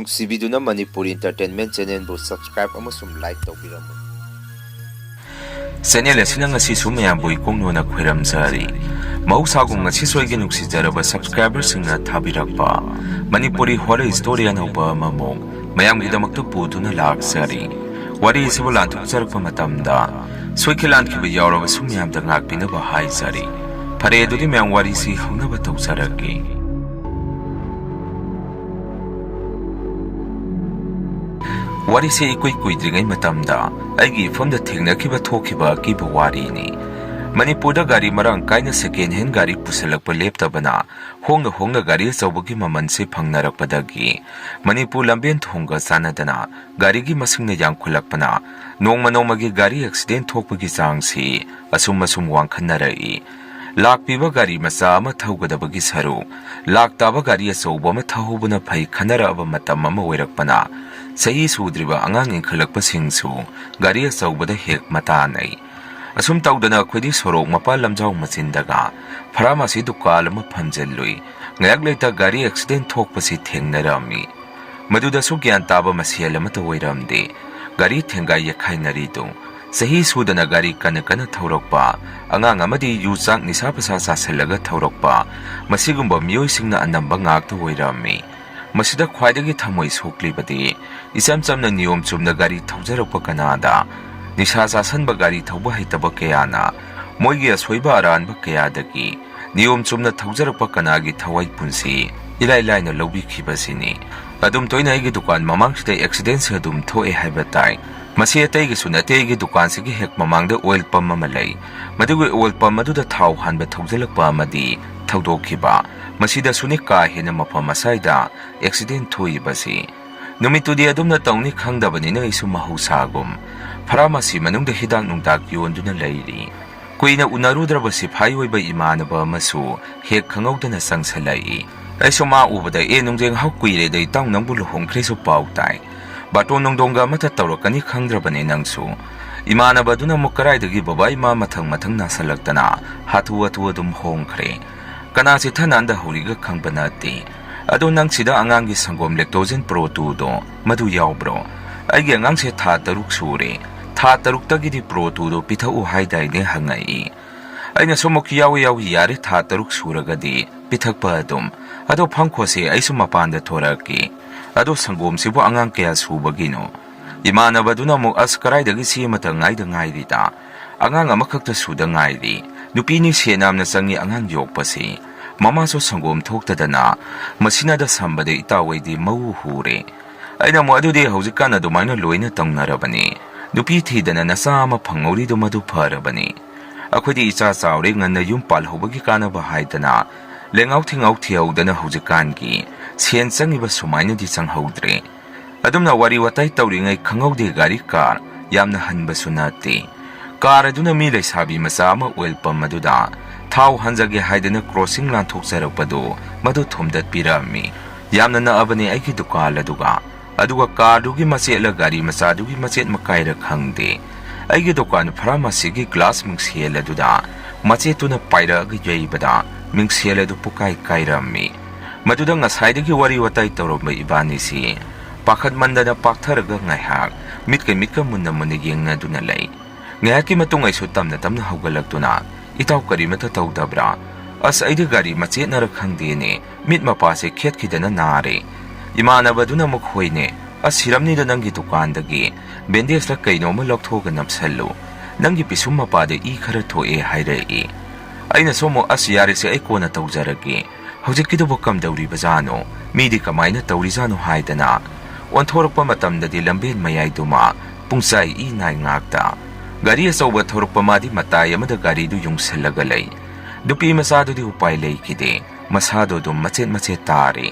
ꯅꯨꯡꯁꯤꯕꯤꯗꯨꯅ Manipuri entertainment ꯆꯦꯅꯦꯜꯕꯨ subscribe ꯑꯃꯁꯨꯡ like ꯇꯧꯕꯤꯔꯝꯃꯨ꯫ Channel ꯑꯁꯤꯅ ꯉꯁꯤꯁꯨ ꯃꯌꯥꯝꯕꯨ ꯏꯀꯣꯡꯅꯣꯅ ꯈꯣꯏꯔꯝꯖꯔꯤ꯫ ꯃꯍꯧꯁꯥꯒꯨꯝ ꯉꯁꯤꯁꯨ ꯑꯩꯒꯤ ꯅꯨꯡꯁꯤꯖꯔꯕ ꯁꯕꯁꯀ꯭ꯔꯥꯏꯕꯔꯁꯤꯡꯅ ꯊꯥꯕꯤꯔꯛꯄ ꯃꯅꯤꯄꯨꯔꯤ ꯍꯣꯔꯔ ꯁ꯭ꯇꯣꯔꯤ ꯑꯅꯧꯕ ꯑꯃꯃꯨꯛ ꯃꯌꯥꯝꯒꯤꯗꯃꯛꯇ ꯄꯨꯗꯨꯅ ꯂꯥꯛꯆꯔꯤ꯫ ꯋꯥꯔꯤ ꯑꯁꯤꯕꯨ ꯂꯥꯟꯊꯣꯛꯆꯔꯛꯄ ꯃꯇꯝꯗ ꯁꯣꯏꯈꯤꯂꯥꯟꯈꯤꯕ ꯌꯥꯎꯔꯕꯁꯨ ꯃꯌꯥꯝꯗ ꯉꯥꯛꯄꯤꯅꯕ ꯍꯥꯏꯖꯔꯤ꯫ ꯐꯔꯦ ꯑꯗꯨꯗꯤ ꯃꯌꯥꯝ ꯋꯥꯔꯤꯁꯤ ꯍꯧꯅꯕ ꯇꯧꯖꯔꯒꯦ꯫ ꯋꯥꯔꯤꯁꯤ ꯏꯀꯨꯏ ꯀꯨꯏꯗ꯭ꯔꯤꯉꯩ ꯃꯇꯝꯗ ꯑꯩꯒꯤ ꯏꯐꯝꯗ ꯊꯦꯡꯅꯈꯤꯕ ꯊꯣꯛꯈꯤꯕ ꯑꯀꯤꯕ ꯋꯥꯔꯤꯅꯤ꯫ ꯃꯅꯤꯄꯨꯔꯗ ꯒꯥꯔꯤ ꯃꯔꯥꯡ ꯀꯥꯏꯅ ꯁꯦꯀꯦꯟ ꯍꯦꯟ ꯒꯥꯔꯤ ꯄꯨꯁꯜꯂꯛꯄ ꯂꯦꯞꯇꯕꯅ ꯍꯣꯡꯅ ꯒꯥꯔꯤ ꯑꯆꯧꯕꯒꯤ ꯃꯃꯜꯁꯤ ꯐꯪꯅꯔꯛꯄꯗꯒꯤ ꯃꯅꯤꯄꯨꯔ ꯂꯝꯕꯦꯟ ꯊꯣꯡꯒ ꯆꯥꯟꯅꯗꯅ ꯒꯥꯔꯤꯒꯤ ꯃꯁꯤꯡꯅ ꯌꯥꯝꯈꯠꯂꯛꯄꯅ ꯅꯣꯡꯃꯒꯤ ꯒꯥꯔꯤ ꯑꯦꯛꯁꯤꯗꯦꯟ ꯊꯣꯛꯄꯒꯤ ꯆꯥꯡꯁꯤ ꯑꯁꯨꯝ ꯋꯥꯡꯈꯠꯅꯔꯛꯏ꯫ ꯂꯥꯛꯄꯤꯕ ꯒꯥꯔꯤ ꯃꯆꯥ ꯑꯃ ꯊꯧꯒꯗꯕꯒꯤ ꯁꯔꯨꯛ ꯂꯥꯛꯇꯕ ꯒꯥꯔꯤ ꯑꯆꯧꯕ ꯑꯃ ꯊꯧꯍꯧꯕꯅ ꯐꯩ ꯈꯟꯅꯔꯛꯑꯕ ꯃꯇꯝ ꯑꯃ ꯑꯣꯏꯔꯛꯄꯅ ꯆꯍꯤ ꯁꯨꯗ꯭ꯔꯤꯕ ꯑꯉꯥꯡ ꯏꯟꯈꯠꯂꯛꯄꯁꯤꯡꯁꯨ ꯒꯥꯔꯤ ꯑꯆꯧꯕꯗ ꯍꯦꯛ ꯃꯇꯥꯅꯩ꯫ ꯑꯁꯨꯝ ꯇꯧꯗꯅ ꯑꯩꯈꯣꯏꯗꯤ ꯁꯣꯔꯣꯛ ꯃꯄꯥꯟ ꯂꯝꯖꯥꯎ ꯃꯆꯤꯟꯗꯒ ꯐꯥꯔꯃꯥꯁꯤ ꯗꯨꯀꯥꯟ ꯑꯃ ꯐꯝꯖꯤꯜꯂꯨꯏ꯫ ꯉꯥꯏꯍꯥꯛ ꯂꯩꯇ ꯒꯥꯔꯤ ꯑꯦꯛꯁꯤꯗꯦꯟ ꯊꯣꯛꯄꯁꯤ ꯊꯦꯡꯅꯔꯝꯃꯤ꯫ ꯃꯗꯨꯗꯁꯨ ꯒ꯭ꯌꯥꯟ ꯇꯥꯕ ꯃꯁꯦꯜ ꯑꯃꯠꯇ ꯑꯣꯏꯔꯝꯗꯦ꯫ ꯒꯥꯔꯤ ꯊꯦꯡꯒꯥꯏ ꯌꯦꯛꯈꯥꯏꯅꯔꯤꯗꯨ ꯆꯍꯤ ꯁꯨꯗꯅ ꯒꯥꯔꯤ ꯀꯟꯅ ꯊꯧꯔꯛꯄ ꯑꯉꯥꯡ ꯑꯃꯗꯤ ꯌꯨ ꯆꯥꯛ ꯅꯤꯁꯥ ꯄꯁꯥ ꯆꯥꯁꯤꯜꯂꯒ ꯊꯧꯔꯛꯄ ꯃꯁꯤꯒꯨꯝꯕ ꯃꯤꯑꯣꯏꯁꯤꯡꯅ ꯑꯅꯝꯕ ꯉꯥꯛꯇ ꯑꯣꯏꯔꯝꯃꯤ꯫ ꯃꯁꯤꯗ ꯈ꯭ꯋꯥꯏꯗꯒꯤ ꯊꯃꯣꯏ ꯁꯣꯛꯂꯤꯕꯗꯤ ꯏꯆꯝ ꯆꯝꯅ ꯅꯤꯌꯣꯝ ꯆꯨꯝꯅ ꯒꯥꯔꯤ ꯊꯧꯖꯔꯛꯄ ꯀꯅꯥꯗ ꯅꯤꯁꯥ ꯆꯥꯁꯟꯕ ꯒꯥꯔꯤ ꯊꯧꯕ ꯍꯩꯇꯕ ꯀꯌꯥꯅ ꯃꯣꯏꯒꯤ ꯑꯁꯣꯏꯕ ꯑꯔꯥꯟꯕ ꯀꯌꯥꯗꯒꯤ ꯅꯤꯌꯣꯝ ꯆꯨꯝꯅ ꯊꯧꯖꯔꯛꯄ ꯀꯅꯥꯒꯤ ꯊꯋꯥꯏ ꯄꯨꯟꯁꯤ ꯏꯂꯥꯏ ꯂꯥꯏꯅ ꯂꯧꯕꯤꯈꯤꯕꯁꯤꯅꯤ꯫ ꯑꯗꯨꯝ ꯇꯣꯏꯅ ꯑꯩꯒꯤ ꯗꯨꯀꯥꯟ ꯃꯃꯥꯡꯁꯤꯗ ꯑꯦꯛꯁꯤꯗꯦꯟꯁꯤ ꯑꯗꯨꯝ ꯊꯣꯛꯑꯦ ꯍꯥꯏꯕ ꯇꯥꯏ꯫ ꯃꯁꯤ ꯑꯇꯩꯒꯤꯁꯨ ꯅꯠꯇꯦ, ꯑꯩꯒꯤ ꯗꯨꯀꯥꯟꯁꯤꯒꯤ ꯍꯦꯛ ꯃꯃꯥꯡꯗ ꯑꯣꯏꯜ ꯄꯝ ꯑꯃ ꯂꯩ꯫ ꯃꯗꯨꯒꯤ ꯑꯣꯏꯜ ꯄꯝ ꯑꯗꯨꯗ ꯊꯥꯎ ꯍꯥꯟꯕ ꯊꯧꯖꯤꯜꯂꯛꯄ ꯑꯃꯗꯤ ꯊꯧꯗꯣꯛꯈꯤꯕ ꯃꯁꯤꯗꯁꯨꯅꯤ ꯀꯥ ꯍꯦꯟꯅ ꯃꯐꯝ ꯑꯁꯥꯏꯗ ꯑꯦꯛꯁꯤꯗꯦꯟ ꯊꯣꯛꯏꯕꯁꯤ꯫ ꯅꯨꯃꯤꯠꯇꯨꯗꯤ ꯑꯗꯨꯝꯅ ꯇꯧꯅꯤ ꯈꯪꯗꯕꯅꯤꯅ ꯑꯩꯁꯨ ꯃꯍꯧꯁꯥꯒꯨꯝ ꯐꯥꯔꯃꯥꯁꯤ ꯃꯅꯨꯡꯗ ꯍꯤꯗꯥꯛ ꯅꯨꯡꯗꯥꯛ ꯌꯣꯟꯗꯨꯅ ꯂꯩꯔꯤ꯫ ꯀꯨꯏꯅ ꯎꯅꯔꯨꯗ꯭ꯔꯕ ꯁꯤꯐꯥꯏ ꯑꯣꯏꯕ ꯏꯃꯥꯟꯅꯕ ꯑꯃꯁꯨ ꯍꯦꯛ ꯈꯪꯍꯧꯗꯅ ꯆꯪꯁꯜꯂꯛꯏ꯫ ꯑꯩꯁꯨ ꯃꯥ ꯎꯕꯗ ꯅꯨꯡꯖꯦꯡ ꯍꯧ ꯀꯨꯏꯔꯦꯗ ꯏꯇꯥꯎ ꯅꯪꯕꯨ ꯂꯨꯍꯣꯡꯈ꯭ꯔꯦꯁꯨ ꯄꯥꯎ ꯇꯥꯏ꯫ ꯕꯥꯇꯣꯟ ꯅꯨꯡꯗꯣꯡꯒ ꯑꯃꯠꯇ ꯇꯧꯔꯛꯀꯅꯤ ꯈꯪꯗ꯭ꯔꯕꯅꯦ ꯅꯪꯁꯨ꯫ ꯏꯃꯥꯟꯅꯕꯗꯨꯅ ꯑꯃꯨꯛ ꯀꯔꯥꯏꯗꯒꯤ ꯕꯕꯥ ꯏꯃꯥ ꯃꯊꯪ ꯅꯥꯁꯜꯂꯛꯇꯅ ꯍꯥꯊꯨ ꯑꯗꯨꯝ ꯍꯣꯡꯈ꯭ꯔꯦ꯫ ꯀꯅꯥ ꯆꯤꯊ ꯅꯥꯟꯗꯍꯧꯔꯤꯒ ꯈꯪꯕ ꯅꯠꯇꯦ꯫ ꯑꯗꯣ ꯅꯪ ꯁꯤꯗ ꯑꯉꯥꯡꯒꯤ ꯁꯪꯒꯣꯝ ꯂꯦꯛꯇꯣꯖꯦꯟ ꯄ꯭ꯔꯣ 2ꯗꯣ ꯃꯗꯨ ꯌꯥꯎꯕ꯭ꯔꯣ? ꯑꯩꯒꯤ ꯑꯉꯥꯡꯁꯦ ꯊꯥ 3 ꯁꯨꯔꯦ꯫ ꯊꯥ 3ꯇꯒꯤꯗꯤ ꯄ꯭ꯔꯣ 2ꯗꯣ ꯄꯤꯊꯛꯎ ꯍꯥꯏꯗꯥꯏꯅꯦ ꯍꯪꯉꯛꯏ꯫ ꯑꯩꯅꯁꯨ ꯑꯃꯨꯛ ꯌꯥꯎꯏ ꯌꯥꯔꯦ, ꯊꯥ 3 ꯁꯨꯔꯒꯗꯤ ꯄꯤꯊꯛꯄ ꯑꯗꯨꯝ꯫ ꯑꯗꯣ ꯐꯝꯈꯣꯁꯦ ꯑꯩꯁꯨ ꯃꯄꯥꯟꯗ ꯊꯣꯔꯛꯀꯦ꯫ ꯑꯗꯣ ꯁꯪꯒꯣꯝꯁꯤꯕꯨ ꯑꯉꯥꯡ ꯀꯌꯥ ꯁꯨꯕꯒꯤꯅꯣ? ꯏꯃꯥꯟꯅꯕꯗꯨꯅ ꯑꯃꯨꯛ ꯑꯁ ꯀꯔꯥꯏꯗꯒꯤ ꯁꯤ ꯑꯃꯇ ꯉꯥꯏꯔꯤꯗ꯫ ꯑꯉꯥꯡ ꯑꯃꯈꯛꯇ ꯁꯨꯗ ꯉꯥꯏꯔꯤ꯫ ꯅꯨꯄꯤꯅꯤ ꯁꯦꯟ ꯌꯥꯝꯅ ꯆꯪꯉꯤ ꯑꯉꯥꯡ ꯌꯣꯛꯄꯁꯤ꯫ ꯃꯃꯥꯁꯨ ꯁꯪꯒꯣꯝ ꯊꯣꯛꯇꯗꯅ ꯃꯁꯤꯅꯗ ꯁꯝꯕꯗ ꯏꯇꯥꯎꯋꯩꯗꯤ ꯃꯧ ꯍꯨꯔꯦ꯫ ꯑꯩꯅ ꯑꯃꯨꯛ ꯑꯗꯨꯗꯤ ꯍꯧꯖꯤꯛꯀꯥꯟ ꯑꯗꯨꯃꯥꯏꯅ ꯂꯣꯏꯅ ꯇꯧꯅꯔꯕꯅꯤ꯫ ꯅꯨꯄꯤ ꯊꯤꯗꯅ ꯅꯆꯥ ꯑꯃ ꯐꯪꯍꯧꯔꯤꯗꯨ ꯃꯗꯨ ꯐꯔꯕꯅꯤ꯫ ꯑꯩꯈꯣꯏꯗꯤ ꯏꯆꯥ ꯆꯥꯎꯔꯦ, ꯉꯟꯅ ꯌꯨꯝ ꯄꯥꯜꯍꯧꯕꯒꯤ ꯀꯥꯟꯅꯕ ꯍꯥꯏꯗꯅ ꯂꯦꯡꯉꯥꯎ ꯊꯤꯉꯥꯎ ꯊꯤꯍꯧꯗꯅ ꯍꯧꯖꯤꯛꯀꯥꯟꯒꯤ ꯁꯦꯟ ꯆꯪꯉꯤꯕ ꯁꯨꯃꯥꯏꯅꯗꯤ ꯆꯪꯍꯧꯗ꯭ꯔꯦ꯫ ꯑꯗꯨꯝꯅ ꯋꯥꯔꯤ ꯋꯥꯇꯥꯏ ꯇꯧꯔꯤꯉꯩ ꯈꯪꯍꯧꯗꯦ ꯒꯥꯔꯤ ꯀꯥꯔ ꯌꯥꯝꯅ ꯍꯟꯕꯁꯨ ꯅꯠꯇꯦ꯫ ꯀꯥꯔ ꯑꯗꯨꯅ ꯃꯤ ꯂꯩꯁꯥꯕꯤ ꯃꯆꯥ ꯑꯃ ꯑꯣꯏꯜ ꯄꯝ ꯑꯗꯨꯗ ꯊꯥꯎ ꯍꯟꯖꯒꯦ ꯍꯥꯏꯗꯅ ꯀ꯭ꯔꯣꯁꯤꯡ ꯂꯥꯟꯊꯣꯛꯆꯔꯛꯄꯗꯨ ꯃꯗꯨ ꯊꯣꯝꯗꯠꯄꯤꯔꯝꯃꯤ꯫ ꯌꯥꯝꯅ ꯅꯛꯑꯕꯅꯤ ꯑꯩꯒꯤ ꯗꯨꯀꯥꯟ ꯑꯗꯨꯒ ꯀꯥꯔꯗꯨꯒꯤ ꯃꯆꯦꯠꯂ ꯒꯥꯔꯤ ꯃꯆꯥꯗꯨꯒꯤ ꯃꯆꯦꯠ ꯃꯀꯥꯏꯔ ꯈꯪꯗꯦ ꯑꯩꯒꯤ ꯗꯨꯀꯥꯟ ꯐꯥꯔꯃꯥꯁꯤꯒꯤ ꯒ꯭ꯂꯥꯁ ꯃꯤꯡꯁꯦꯜ ꯑꯗꯨꯗ ꯃꯆꯦꯠꯇꯨꯅ ꯄꯥꯏꯔꯛꯑꯒ ꯌꯩꯕꯗ ꯃꯤꯡꯁꯦꯜ ꯑꯗꯨ ꯄꯨꯀꯥꯏ ꯀꯥꯏꯔꯝꯃꯤ꯫ ꯃꯗꯨꯗ ꯉꯁꯥꯏꯗꯒꯤ ꯋꯥꯔꯤ ꯋꯥꯇꯥꯏ ꯇꯧꯔꯝꯕ ꯏꯕꯥꯅꯤꯁꯤ ꯄꯥꯈꯠꯃꯟꯗꯅ ꯄꯥꯛꯊꯔꯒ ꯉꯥꯏꯍꯥꯛ ꯃꯤꯠꯀ ꯃꯨꯟꯅ ꯌꯦꯡꯅꯗꯨꯅ ꯂꯩ꯫ ꯉꯥꯏꯍꯥꯛꯀꯤ ꯃꯇꯨꯡ ꯑꯩꯁꯨ ꯇꯞꯅ ꯍꯧꯒꯠꯂꯛꯇꯨꯅ ꯏꯇꯥꯎ ꯀꯔꯤꯃꯠꯇ ꯇꯧꯗꯕ꯭ꯔꯥ? ꯑꯁ ꯑꯩꯗꯤ ꯒꯥꯔꯤ ꯃꯆꯦꯠꯅꯔ ꯈꯪꯗꯦꯅꯦ, ꯃꯤꯠ ꯃꯄꯥꯁꯦ ꯈꯦꯠꯈꯤꯗꯅ ꯅꯥꯔꯦ꯫ ꯏꯃꯥꯟꯅꯕꯗꯨꯅ ꯑꯃꯨꯛ ꯍꯣꯏꯅꯦ, ꯑꯁ ꯁꯤꯔꯝꯅꯤꯗ ꯅꯪꯒꯤ ꯗꯨꯀꯥꯟꯗꯒꯤ ꯕꯦꯟꯗꯦꯖꯂ ꯀꯩꯅꯣꯝꯃ ꯂꯧꯊꯣꯛꯑꯒ ꯅꯞꯁꯜꯂꯨ, ꯅꯪꯒꯤ ꯄꯤꯁꯨꯝ ꯃꯄꯥꯗ ꯏ ꯈꯔ ꯊꯣꯛꯑꯦ ꯍꯥꯏꯔꯛꯏ꯫ ꯑꯩꯅꯁꯨ ꯑꯃꯨꯛ ꯑꯁ ꯌꯥꯔꯦꯁꯦ ꯑꯩ ꯀꯣꯟꯅ ꯇꯧꯖꯔꯒꯦ, ꯍꯧꯖꯤꯛꯀꯤꯗꯨꯕꯨ ꯀꯝꯗꯧꯔꯤꯕꯖꯥꯠꯅꯣ, ꯃꯤꯗꯤ ꯀꯃꯥꯏꯅ ꯇꯧꯔꯤꯖꯥꯠꯅꯣ ꯍꯥꯏꯗꯅ ꯑꯣꯟꯊꯣꯔꯛꯄ ꯃꯇꯝꯗꯗꯤ ꯂꯝꯕꯦꯟ ꯃꯌꯥꯏꯗꯨꯃ ꯄꯨꯡꯆꯥꯏ ꯏ ꯅꯥꯏ ꯉꯥꯛꯇ꯫ ꯒꯥꯔꯤ ꯑꯆꯧꯕ ꯊꯧꯔꯛꯄ ꯃꯥꯗꯤ ꯃꯇꯥꯏ ꯑꯃꯗ ꯒꯥꯔꯤꯗꯨ ꯌꯨꯡꯁꯤꯜꯂꯒ ꯂꯩ꯫ ꯅꯨꯄꯤ ꯃꯆꯥꯗꯨꯗꯤ ꯎꯄꯥꯏ ꯂꯩꯈꯤꯗꯦ, ꯃꯁꯥꯗꯣ ꯑꯗꯨꯝ ꯃꯆꯦꯠ ꯇꯥꯔꯦ꯫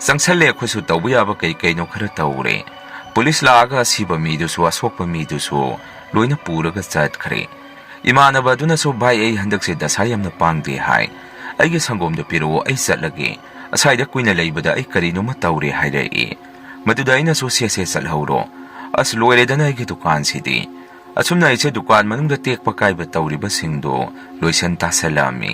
ꯆꯪꯁꯜꯂꯦ ꯑꯩꯈꯣꯏꯁꯨ ꯇꯧꯕ ꯌꯥꯕ ꯀꯩꯅꯣ ꯈꯔ ꯇꯧꯔꯦ꯫ ꯄꯨꯂꯤꯁ ꯂꯥꯛꯑꯒ ꯑꯁꯤꯕ ꯃꯤꯗꯨꯁꯨ ꯑꯁꯣꯛꯄ ꯃꯤꯗꯨꯁꯨ ꯂꯣꯏꯅ ꯄꯨꯔꯒ ꯆꯠꯈ꯭ꯔꯦ꯫ ꯏꯃꯥꯟꯅꯕ ꯑꯗꯨꯅꯁꯨ ꯚꯥꯏ ꯑꯩ ꯍꯟꯗꯛꯁꯦ ꯗꯁꯥ ꯌꯥꯝꯅ ꯄꯥꯡꯗꯦ ꯍꯥꯏ, ꯑꯩꯒꯤ ꯁꯪꯒꯣꯝꯗꯣ ꯄꯤꯔꯛꯑꯣ ꯑꯩ ꯆꯠꯂꯒꯦ, ꯑꯁꯥꯏꯗ ꯀꯨꯏꯅ ꯂꯩꯕꯗ ꯑꯩ ꯀꯔꯤꯅꯣꯃ ꯇꯧꯔꯦ ꯍꯥꯏꯔꯛꯏ꯫ ꯃꯗꯨꯗ ꯑꯩꯅꯁꯨ ꯁꯦ ꯆꯠꯍꯧꯔꯣ, ꯑꯁ ꯂꯣꯏꯔꯦꯗꯅ ꯑꯩꯒꯤ ꯗꯨꯀꯥꯟꯁꯤꯗꯤ꯫ ꯑꯁꯨꯝꯅ ꯑꯩꯁꯦ ꯗꯨꯀꯥꯟ ꯃꯅꯨꯡꯗ ꯇꯦꯛꯄ ꯀꯥꯏꯕ ꯇꯧꯔꯤꯕꯁꯤꯡꯗꯣ ꯂꯣꯏꯁꯟ ꯇꯥꯁꯜꯂꯛꯑꯝꯃꯤ꯫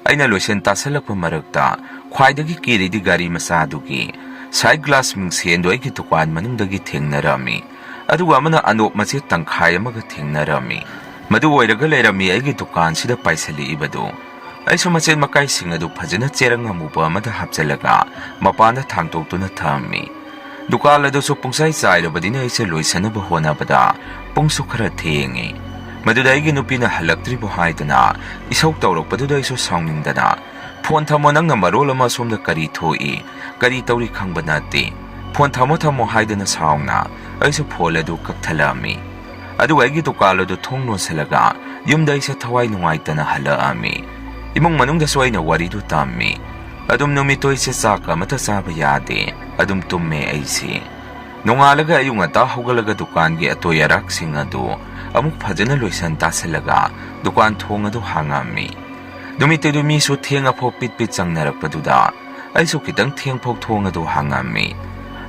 ꯑꯩꯅ ꯂꯣꯏꯁꯟ ꯇꯥꯁꯜꯂꯛꯄ ꯃꯔꯛꯇ ꯈ꯭ꯋꯥꯏꯗꯒꯤ ꯀꯤꯔꯤꯗꯤ ꯒꯥꯔꯤ ꯃꯆꯥꯗꯨꯒꯤ side glass mingsiendo aigi dukan manungdagi thengnarami aduga amana anop mache tangkhai amaga thengnarami madu oiraga leirami aigi dukan sida paisali ibadu aisu mache makai sing adu phajana cheranga muba amada hapjalaga mapanda thangtoktuna thammi dukan adu so pungsai chairabadina aise loisanaba honabada pungsu khara thengi madуда aigi nupina halaktribo haidana isau tawrokpaduda aisu sauningdana phone thamo nangna marol ama somda kari thoi kari tawri khangba nate phone thamo haidana saungna aisu phone adu kapthalami adu aigi dukan adu thongno selaga yumda aise thawai nungaitana halaami imong manungda soina wari du tammi adum numito aise chaka mata saba yade adum tumme aise nongalaga ayunga ta hogalaga dukan gi atoyarak sing adu amuk phajana loisan taselaga dukan thong adu hangami numite du mi su thenga pho pit changnarakpaduda aisu kitang theng phok thong adu hangami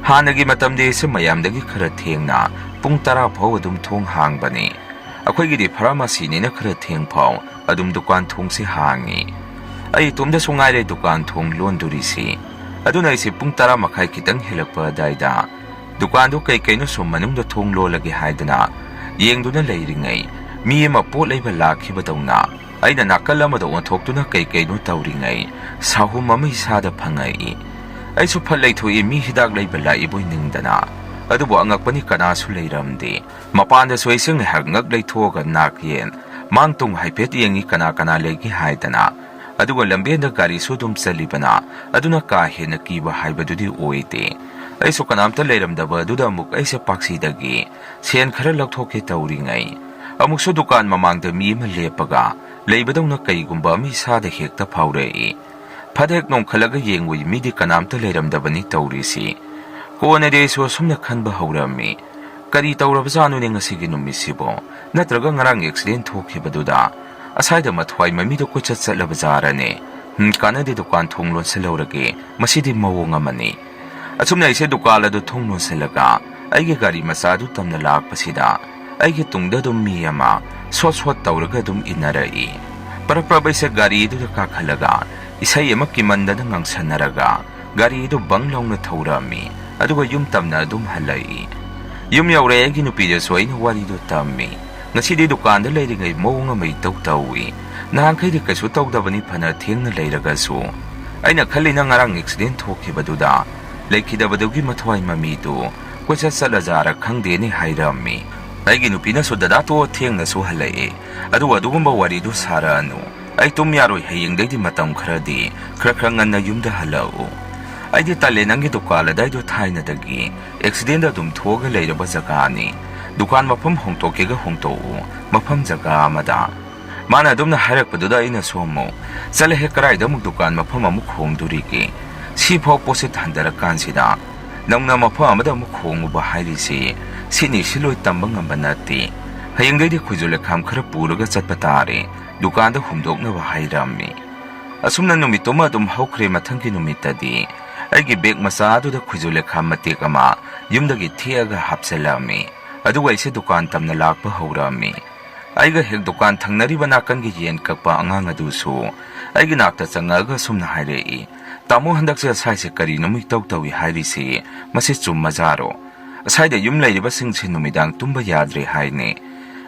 hanagi matamde se mayamdagi khara thengna pung 10 phau adum thong hangbani akhoi gi pharmacy ni na khara theng phau adum dukan thong se hangi ai tumda sungai re dukan thong londuri si aduna ise pung 10 makhai kitang helakpa daida dukan du kai no sum manung da thong lo lagi haidana yengduna leiringai mi ma pot leiba lakhi badawna aina nakal ama da onthokuna kai no tawringai sahum ama isada phangai ai su phalai thui mi hidak leiba lai boi ningdana adubo angakpani kana su leiramde mapanda soising hagngak leithoga nakyen mangtung haipet yengi kana legi haidana adugo lambenda gari su dum salibana aduna ka hena kiba haibadudi oite ai su kanamta leiramdaba duda muk aise paksi dagi sen khara lakthoke tawringai amuk su dukan mamangda mi ma lepaga leibadongna kaigumba mi sada hekta phaurei phadek nong khalaga yengui mi di kanamta leiramdabani tawrisi kone de so sumna khanba haurami kari tawrabjanu ne ngasigi numisibo natraga ngarang accident thokibaduda asaida mathwai mami do ko chatsalabjarane kana de dukan thonglon selorage masidi mawong amani asumna ise dukan adu thonglon selaga aige gari masadu tamna lakpasida aige tungda dum mi ama swat tawraga dum inarai parapraba ise gari du ka khalaga isai ama kimanda da ngangsanaraga gari du banglongna thorami aduga yum tamna dum halai yum yaure agi nupi de soina wari do tammi ngasidi dukan da leiringai mawong amai tawi nahangkai de kasu tawdabani phana thengna leiraga su aina khalina ngarang accident thokibaduda leikhidabadagi mathwai mami du kocha salajara khangde ni hairami aigi nupina so dada to thengna su halai adugumba wari du saranu ai tum yaroi hayengdai di matam kharadi khra nganna yumda halau aidi tale nangi dukala dai do thaina dagi accident da dum thoga leiraba jagani dukan mafam hongtoke ga hongto mafam jaga amada mana dumna harak paduda ina somo chale he karai da muk dukan mafam amuk hongduri ki si phau posit handara kansida nangna mafam amada muk hongu ba hairi si sini siloi tambang ambanati hayengdai di khujule kham khara puraga chatpatare dukan da humdokna ba hairami asumna numitoma dum hokre mathangi numitadi aigi beg masadu da khujule khamate kama yumdagi thiaga hapselami aduga ise dukan tamna lakpa haurami aiga hek dukan thangnari bana kan gi yen kakpa angang adu su aigi nakta changaga sumna hairei tamo handak se sai se kari numi tawi hairi si masi chum majaro asai da yum leiriba singse numidang tumba yadre haine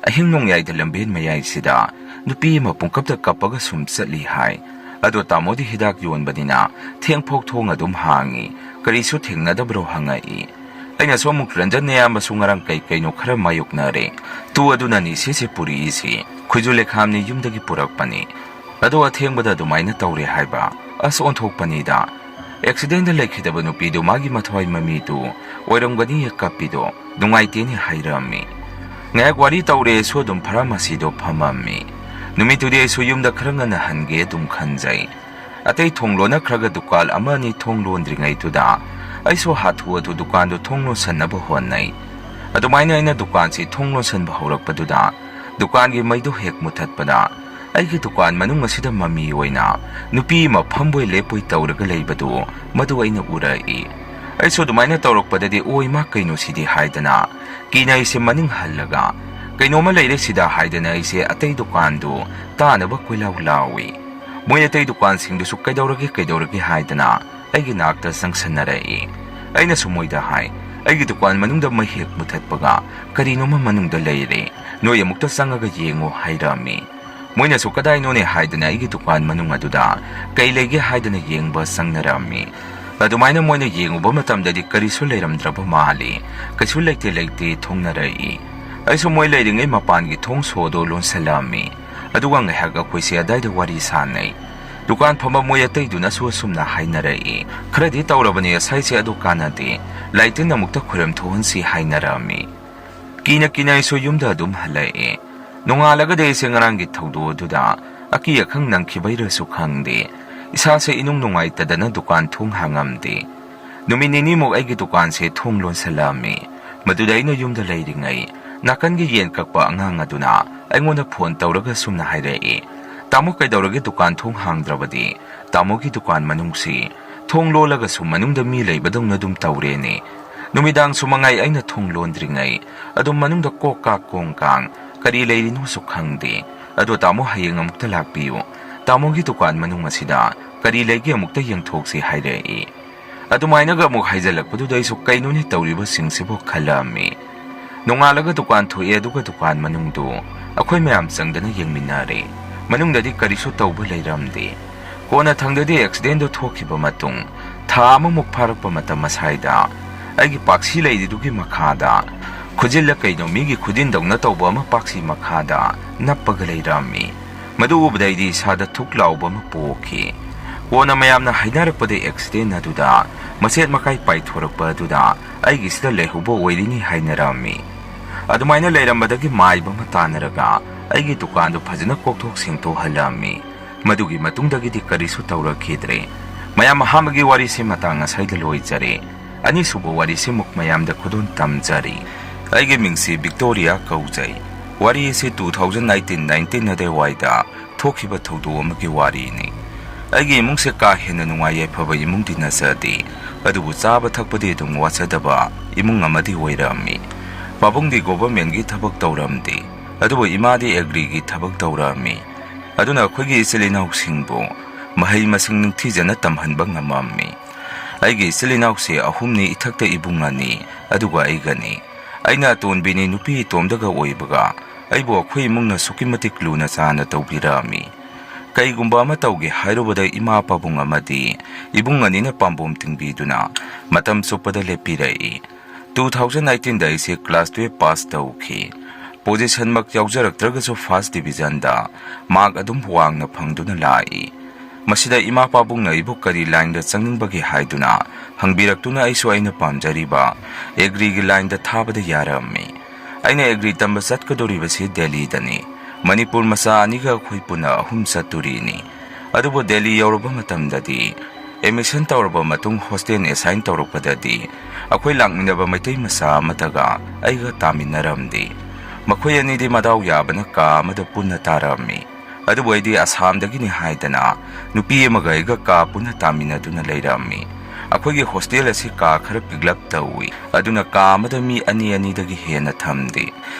ahing nong yai da lamben mayai sida nupi ma pungkap da kapaga sum chatli hai ado tamodi hidak yon badina thengphok thong adum hangi kari su thengna da bro hangai aina so muk ranjan ne am sungarang kai no khara mayuk na re tu aduna ni se puri isi khujule khamni yumdagi purak pani ado athengbada dumaina tawre haiba as on thok pani da accident da leikhidaba nupi du magi mathwai mami tu oirangani yakapido dungaite ni hairami ngak wari tawre so dum pharmacy do phamami numitude suyumda khrangana hange dum khanjai atei thonglona khraga dukal amani thonglon dringai tuda aiso hathu atu dukan do thonglo sanna ba honnai adumaina ina dukan si thonglo san ba horak paduda dukan gi maido hek muthat pada aigi dukan manung asida mami oina nupi ma phamboi lepoi tawraga leibadu madu aina urai aiso dumaina tawrak padadi oi ma kaino sidi haidana kina ise maning hallaga kainoma leire sida haidana ise atei dukan do tanaba koilaw lawi moi atei dukan sing du su kaidawrage haidana aigi nakta sangsannarai ꯑꯩꯅ ꯁꯨꯃꯣꯏꯗ ꯍꯥꯏ ꯑꯩꯒꯤ ꯗꯨꯀꯥꯟ ꯃꯅꯨꯡꯗ ꯃꯩ ꯍꯦꯛ ꯃꯨꯊꯠꯄꯒ ꯀꯔꯤꯅꯣꯃ ꯃꯅꯨꯡꯗ ꯂꯩꯔꯦ ꯅꯣꯏ ꯑꯃꯨꯛꯇ ꯆꯪꯉꯒ ꯌꯦꯡꯉꯣ ꯍꯥꯏꯔꯝꯃꯤ ꯃꯣꯏꯅꯁꯨ ꯀꯗꯥꯏꯅꯣꯅꯦ ꯍꯥꯏꯗꯅ ꯑꯩꯒꯤ ꯗꯨꯀꯥꯟ ꯃꯅꯨꯡ ꯑꯗꯨꯗ ꯀꯩ ꯂꯩꯒꯦ ꯍꯥꯏꯗꯅ ꯌꯦꯡꯕ ꯆꯪꯅꯔꯝꯃꯤ ꯑꯗꯨꯃꯥꯏꯅ ꯃꯣꯏꯅ ꯌꯦꯡꯉꯨꯕ ꯃꯇꯝꯗꯗꯤ ꯀꯔꯤꯁꯨ ꯂꯩꯔꯝꯗ꯭ꯔꯕ ꯃꯥꯜꯂꯤ ꯀꯩꯁꯨ ꯂꯩꯇꯦ ꯊꯣꯡꯅꯔꯛꯏ ꯑꯩꯁꯨ ꯃꯣꯏ ꯂꯩꯔꯤꯉꯩ ꯃꯄꯥꯟꯒꯤ ꯊꯣꯡ ꯁꯣꯗꯣ ꯂꯣꯟꯁꯤꯜꯂꯝꯃꯤ ꯑꯗꯨꯒ ꯉꯥꯏꯍꯥꯛ ꯑꯩꯈꯣꯏꯁꯦ ꯑꯗꯥꯏꯗ ꯋꯥꯔꯤ ꯁꯥꯟꯅꯩ ꯗꯨꯀꯥꯟ ꯐꯝꯕ ꯃꯣꯏ ꯑꯇꯩꯗꯨꯅꯁꯨ ꯑꯁꯨꯝꯅ ꯍꯥꯏꯅꯔꯛꯏ ꯈꯔꯗꯤ ꯇꯧꯔꯕꯅꯤ ꯑꯁꯥꯏꯁꯦ ꯑꯗꯨ ꯀꯥꯟꯅꯗꯦ ꯂꯥꯏꯇꯤꯟ ꯑꯃꯨꯛꯇ ꯈꯨꯔꯝ ꯊꯣꯛꯍꯟꯁꯤ ꯍꯥꯏꯅꯔꯝꯃꯤ ꯀꯤꯅ ꯑꯩꯁꯨ ꯌꯨꯝꯗ ꯑꯗꯨꯝ ꯍꯜꯂꯛꯑꯦ ꯅꯣꯡꯉꯥꯜꯂꯒꯗꯤ ꯑꯩꯁꯦ ꯉꯔꯥꯡꯒꯤ ꯊꯧꯗꯣꯛ ꯑꯗꯨꯗ ꯑꯀꯤ ꯑꯈꯪ ꯅꯪꯈꯤꯕꯩꯔꯁꯨ ꯈꯪꯗꯦ ꯏꯁꯥꯁꯦ ꯏꯅꯨꯡ ꯅꯨꯡꯉꯥꯏꯇꯗꯅ ꯗꯨꯀꯥꯟ ꯊꯣꯡ ꯍꯥꯡꯉꯝꯗꯦ ꯅꯨꯃꯤꯠ ꯅꯤꯅꯤꯃꯨꯛ ꯑꯩꯒꯤ ꯗꯨꯀꯥꯟꯁꯦ ꯊꯣꯡ ꯂꯣꯟꯁꯤꯜꯂꯝꯃꯤ ꯃꯗꯨꯗ ꯑꯩꯅ ꯌꯨꯝꯗ ꯂꯩꯔꯤꯉꯩ ꯅꯥꯀꯟꯒꯤ ꯌꯦꯟ ꯀꯛꯄ ꯑꯉꯥꯡ ꯑꯗꯨꯅ ꯑꯩꯉꯣꯟꯗ ꯐꯣꯟ ꯇꯧꯔꯒ ꯁꯨꯝꯅ ꯍꯥꯏꯔꯛꯏ ꯇꯥꯃꯣ ꯀꯩꯗꯧꯔꯒꯦ ꯗꯨꯀꯥꯟ ꯊꯣꯡ ꯍꯥꯡꯗ꯭ꯔꯕꯗꯤ ꯇꯥꯃꯣꯒꯤ ꯗꯨꯀꯥꯟ ꯃꯅꯨꯡꯁꯤ ꯊꯣꯡ ꯂꯣꯜꯂꯒꯁꯨ ꯃꯅꯨꯡꯗ ꯃꯤ ꯂꯩꯕꯗꯧꯅ ꯑꯗꯨꯝ ꯇꯧꯔꯦꯅꯦ ꯅꯨꯃꯤꯗꯥꯡꯁꯨ ꯃꯉꯥꯏ ꯑꯩꯅ ꯊꯣꯡ ꯂꯣꯟꯗ꯭ꯔꯤꯉꯩ ꯑꯗꯨꯝ ꯃꯅꯨꯡꯗ ꯀꯣꯛ ꯀꯥꯡ ꯀꯔꯤ ꯂꯩꯔꯤꯅꯣꯁꯨ ꯈꯪꯗꯦ ꯑꯗꯣ ꯇꯥꯃꯣ ꯍꯌꯦꯡ ꯑꯃꯨꯛꯇ ꯂꯥꯛꯄꯤꯌꯨ ꯇꯥꯃꯣꯒꯤ ꯗꯨꯀꯥꯟ ꯃꯅꯨꯡ ꯑꯁꯤꯗ ꯀꯔꯤ ꯂꯩꯒꯦ ꯑꯃꯨꯛꯇ ꯌꯦꯡꯊꯣꯛꯁꯤ ꯍꯥꯏꯔꯛꯏ ꯑꯗꯨꯃꯥꯏꯅꯒ ꯑꯃꯨꯛ ꯍꯥꯏꯖꯜꯂꯛꯄꯗꯨꯗ ꯑꯩꯁꯨ ꯀꯩꯅꯣꯅꯤ ꯇꯧꯔꯤꯕꯁꯤꯡꯁꯤꯕꯨ ꯈꯜꯂꯝꯃꯤ ꯅꯣꯡꯉꯥꯜꯂꯒ ꯗꯨꯀꯥꯟ ꯊꯣꯛꯑꯦ ꯑꯗꯨꯒ ꯗꯨꯀꯥꯟ ꯃꯅꯨꯡꯗꯨ ꯑꯩꯈꯣꯏ ꯃꯌꯥꯝ ꯆꯪꯗꯅ ꯌꯦꯡꯃꯤꯟꯅꯔꯦ ꯃꯅꯨꯡꯗꯗꯤ ꯀꯔꯤꯁꯨ ꯇꯧꯕ ꯂꯩꯔꯝꯗꯦ ꯀꯣꯟꯅ ꯊꯪꯗꯗꯤ ꯑꯦꯛꯁꯤꯗꯦꯟꯗꯨ ꯊꯣꯛꯈꯤꯕ ꯃꯇꯨꯡ ꯊꯥ ꯑꯃꯃꯨꯛ ꯐꯥꯔꯛꯄ ꯃꯇꯝ ꯑꯁꯥꯏꯗ ꯑꯩꯒꯤ ꯄꯥꯛꯁꯤ ꯂꯩꯔꯤꯗꯨꯒꯤ ꯃꯈꯥꯗ ꯈꯨꯖꯤꯜꯂ ꯀꯩꯅꯣ ꯃꯤꯒꯤ ꯈꯨꯗꯤꯟꯗꯧꯅ ꯇꯧꯕ ꯑꯃ ꯄꯥꯛꯁꯤ ꯃꯈꯥꯗ ꯅꯞꯄꯒ ꯂꯩꯔꯝꯃꯤ ꯃꯗꯨ ꯎꯕꯗ ꯑꯩꯗꯤ ꯏꯁꯥꯗ ꯊꯨꯛ ꯂꯥꯎꯕ ꯑꯃ ꯄꯣꯛꯈꯤ ꯀꯣꯟꯅ ꯃꯌꯥꯝꯅ ꯍꯥꯏꯅꯔꯛꯄꯗ ꯑꯦꯛꯁꯤꯗꯦꯟ ꯑꯗꯨꯗ ꯃꯆꯦꯠ ꯃꯀꯥꯏ ꯄꯥꯏꯊꯣꯔꯛꯄ ꯑꯗꯨꯗ ꯑꯩꯒꯤꯁꯤꯗ ꯂꯩꯍꯧꯕ ꯑꯣꯏꯔꯤꯅꯤ ꯍꯥꯏꯅꯔꯝꯃꯤ ꯑꯗꯨꯃꯥꯏꯅ ꯂꯩꯔꯝꯕꯗꯒꯤ ꯃꯥꯏꯕ ꯑꯃ ꯇꯥꯟꯅꯔꯒ ꯑꯩꯒꯤ ꯗꯨꯀꯥꯟꯗꯨ ꯐꯖꯅ ꯀꯣꯛꯊꯣꯛ ꯁꯦꯡꯇꯣꯛꯍꯜꯂꯝꯃꯤ ꯃꯗꯨꯒꯤ ꯃꯇꯨꯡꯗꯒꯤꯗꯤ ꯀꯔꯤꯁꯨ ꯇꯧꯔꯛꯈꯤꯗ꯭ꯔꯦ ꯃꯌꯥꯝ ꯑꯍꯥꯟꯕꯒꯤ ꯋꯥꯔꯤꯁꯤ ꯃꯇꯥꯡ ꯑꯁꯥꯏꯗ ꯂꯣꯏꯖꯔꯦ ꯑꯅꯤꯁꯨꯕ ꯋꯥꯔꯤꯁꯤꯃꯨꯛ ꯃꯌꯥꯝꯗ ꯈꯨꯗꯣꯜ ꯇꯝꯖꯔꯤ ꯑꯩꯒꯤ ꯃꯤꯡꯁꯤ ꯚꯤꯛꯇꯣꯔꯤꯌꯥ ꯀꯧꯖꯩ ꯋꯥꯔꯤ ꯑꯁꯤ 2019 ꯑꯗꯨꯋꯥꯏꯗ ꯊꯣꯛꯈꯤꯕ ꯊꯧꯗꯣꯛ ꯑꯃꯒꯤ ꯋꯥꯔꯤꯅꯤ ꯑꯩꯒꯤ ꯏꯃꯨꯡꯁꯦ ꯀꯥ ꯍꯦꯟꯅ ꯅꯨꯡꯉꯥꯏ ꯌꯥꯏꯐꯕ ꯏꯃꯨꯡꯗꯤ ꯅꯠꯆꯗꯦ ꯑꯗꯨꯕꯨ ꯆꯥꯕ ꯊꯛꯄꯗꯤ ꯑꯗꯨꯝ ꯋꯥꯠꯆꯗꯕ ꯏꯃꯨꯡ ꯑꯃꯗꯤ ꯑꯣꯏꯔꯝꯃꯤ ꯄꯥꯕꯨꯡꯗꯤ ꯒꯣꯚꯔꯟꯃꯦꯟꯠꯒꯤ ꯊꯕꯛ ꯇꯧꯔꯝꯗꯦ ꯑꯗꯨꯕꯨ ꯏꯃꯥꯗꯤ ꯑꯦꯒ꯭ꯔꯤꯒꯤ ꯊꯕꯛ ꯇꯧꯔꯝꯃꯤ ꯑꯗꯨꯅ ꯑꯩꯈꯣꯏꯒꯤ ꯏꯆꯤꯜ ꯏꯅꯥꯎꯁꯤꯡꯕꯨ ꯃꯍꯩ ꯃꯁꯤꯡ ꯅꯤꯡꯊꯤꯖꯅ ꯇꯝꯍꯟꯕ ꯉꯝꯃꯝꯃꯤ ꯑꯩꯒꯤ ꯏꯆꯤꯜ ꯏꯅꯥꯎꯁꯦ ꯑꯍꯨꯝꯅꯤ ꯏꯊꯛꯇ ꯏꯕꯨꯡ ꯑꯅꯤ ꯑꯗꯨꯒ ꯑꯩꯒꯅꯤ ꯑꯩꯅ ꯑꯇꯣꯟꯕꯤꯅꯤ ꯅꯨꯄꯤ ꯏꯇꯣꯝꯗꯒ ꯑꯣꯏꯕꯒ ꯑꯩꯕꯨ ꯑꯩꯈꯣꯏ ꯏꯃꯨꯡꯅ ꯑꯁꯨꯛꯀꯤ ꯃꯇꯤꯛ ꯂꯨꯅ ꯆꯥꯟꯅ ꯇꯧꯕꯤꯔꯝꯃꯤ ꯀꯩꯒꯨꯝꯕ ꯑꯃ ꯇꯧꯒꯦ ꯍꯥꯏꯔꯨꯕꯗ ꯏꯃꯥ ꯄꯥꯕꯨꯡ ꯑꯃꯗꯤ ꯏꯕꯨꯡ ꯑꯅꯤꯅ ꯄꯥꯝꯕꯣꯝ ꯇꯤꯡꯕꯤꯗꯨꯅ ꯃꯇꯝ ꯆꯨꯞꯄꯗ ꯂꯦꯞꯄꯤꯔꯛꯏ 2019ꯗ ꯑꯩꯁꯦ ꯀ꯭ꯂꯥꯁ 12 ꯄꯥꯁ ꯇꯧꯈꯤ ꯄꯣꯖꯤꯁꯟꯃꯛ ꯌꯥꯎꯖꯔꯛꯇ꯭ꯔꯒꯁꯨ ꯐꯥꯔꯁ ꯗꯤꯕꯤꯖꯟꯗ ꯃꯥꯔꯛ ꯑꯗꯨꯝ ꯋꯥꯡꯅ ꯐꯪꯗꯨꯅ ꯂꯥꯛꯏ ꯃꯁꯤꯗ ꯏꯃꯥ ꯄꯥꯕꯨꯡꯅ ꯑꯩꯕꯨ ꯀꯔꯤ ꯂꯥꯏꯟꯗ ꯆꯪꯅꯤꯡꯕꯒꯦ ꯍꯥꯏꯗꯨꯅ ꯍꯪꯕꯤꯔꯛꯇꯨꯅ ꯑꯩꯁꯨ ꯑꯩꯅ ꯄꯥꯝꯖꯔꯤꯕ ꯑꯦꯒ꯭ꯔꯤꯒꯤ ꯂꯥꯏꯟꯗ ꯊꯥꯕꯗ ꯌꯥꯔꯝꯃꯤ ꯑꯩꯅ ꯑꯦꯒ꯭ꯔꯤ ꯇꯝꯕ ꯆꯠꯀꯗꯧꯔꯤꯕꯁꯤ ꯗꯦꯜꯂꯤꯗꯅꯤ ꯃꯅꯤꯄꯨꯔ ꯃꯆꯥ ꯑꯅꯤꯒ ꯑꯩꯈꯣꯏ ꯄꯨꯟꯅ 3 ꯆꯠꯇꯨꯔꯤꯅꯤ ꯑꯗꯨꯕꯨ ꯗꯦꯜꯂꯤ ꯌꯧꯔꯕ ꯃꯇꯝꯗꯗꯤ ꯑꯦꯗꯃꯤꯁꯟ ꯇꯧꯔꯕ ꯃꯇꯨꯡ ꯍꯣꯁꯇꯦꯜ ꯑꯦꯁꯥꯏꯟ ꯇꯧꯔꯛꯄꯗꯗꯤ ꯑꯩꯈꯣꯏ ꯂꯥꯛꯃꯤꯟꯅꯕ ꯃꯩꯇꯩ ꯃꯆꯥ ꯑꯃꯇꯒ ꯑꯩꯒ ꯇꯥꯃꯤꯟꯅꯔꯝꯗꯦ ꯃꯈꯣꯏ ꯑꯅꯤꯗꯤ ꯃꯗꯥꯎ ꯌꯥꯕꯅ ꯀꯥ ꯑꯃꯗ ꯄꯨꯟꯅ ꯇꯥꯔꯝꯃꯤ ꯑꯗꯨꯕꯨ ꯑꯩꯗꯤ ꯑꯁꯥꯝꯗꯒꯤꯅꯤ ꯍꯥꯏꯗꯅ ꯅꯨꯄꯤ ꯑꯃꯒ ꯑꯩꯒ ꯀꯥ ꯄꯨꯟꯅ ꯇꯥꯃꯤꯟꯅꯗꯨꯅ ꯂꯩꯔꯝꯃꯤ ꯑꯩꯈꯣꯏꯒꯤ ꯍꯣꯁꯇꯦꯜ ꯑꯁꯤ ꯀꯥ ꯈꯔ ꯄꯤꯛꯂꯞ ꯇꯧꯏ ꯑꯗꯨꯅ ꯀꯥ ꯑꯃꯗ ꯃꯤ ꯑꯅꯤꯗꯒꯤ ꯍꯦꯟꯅ ꯊꯝꯗꯦ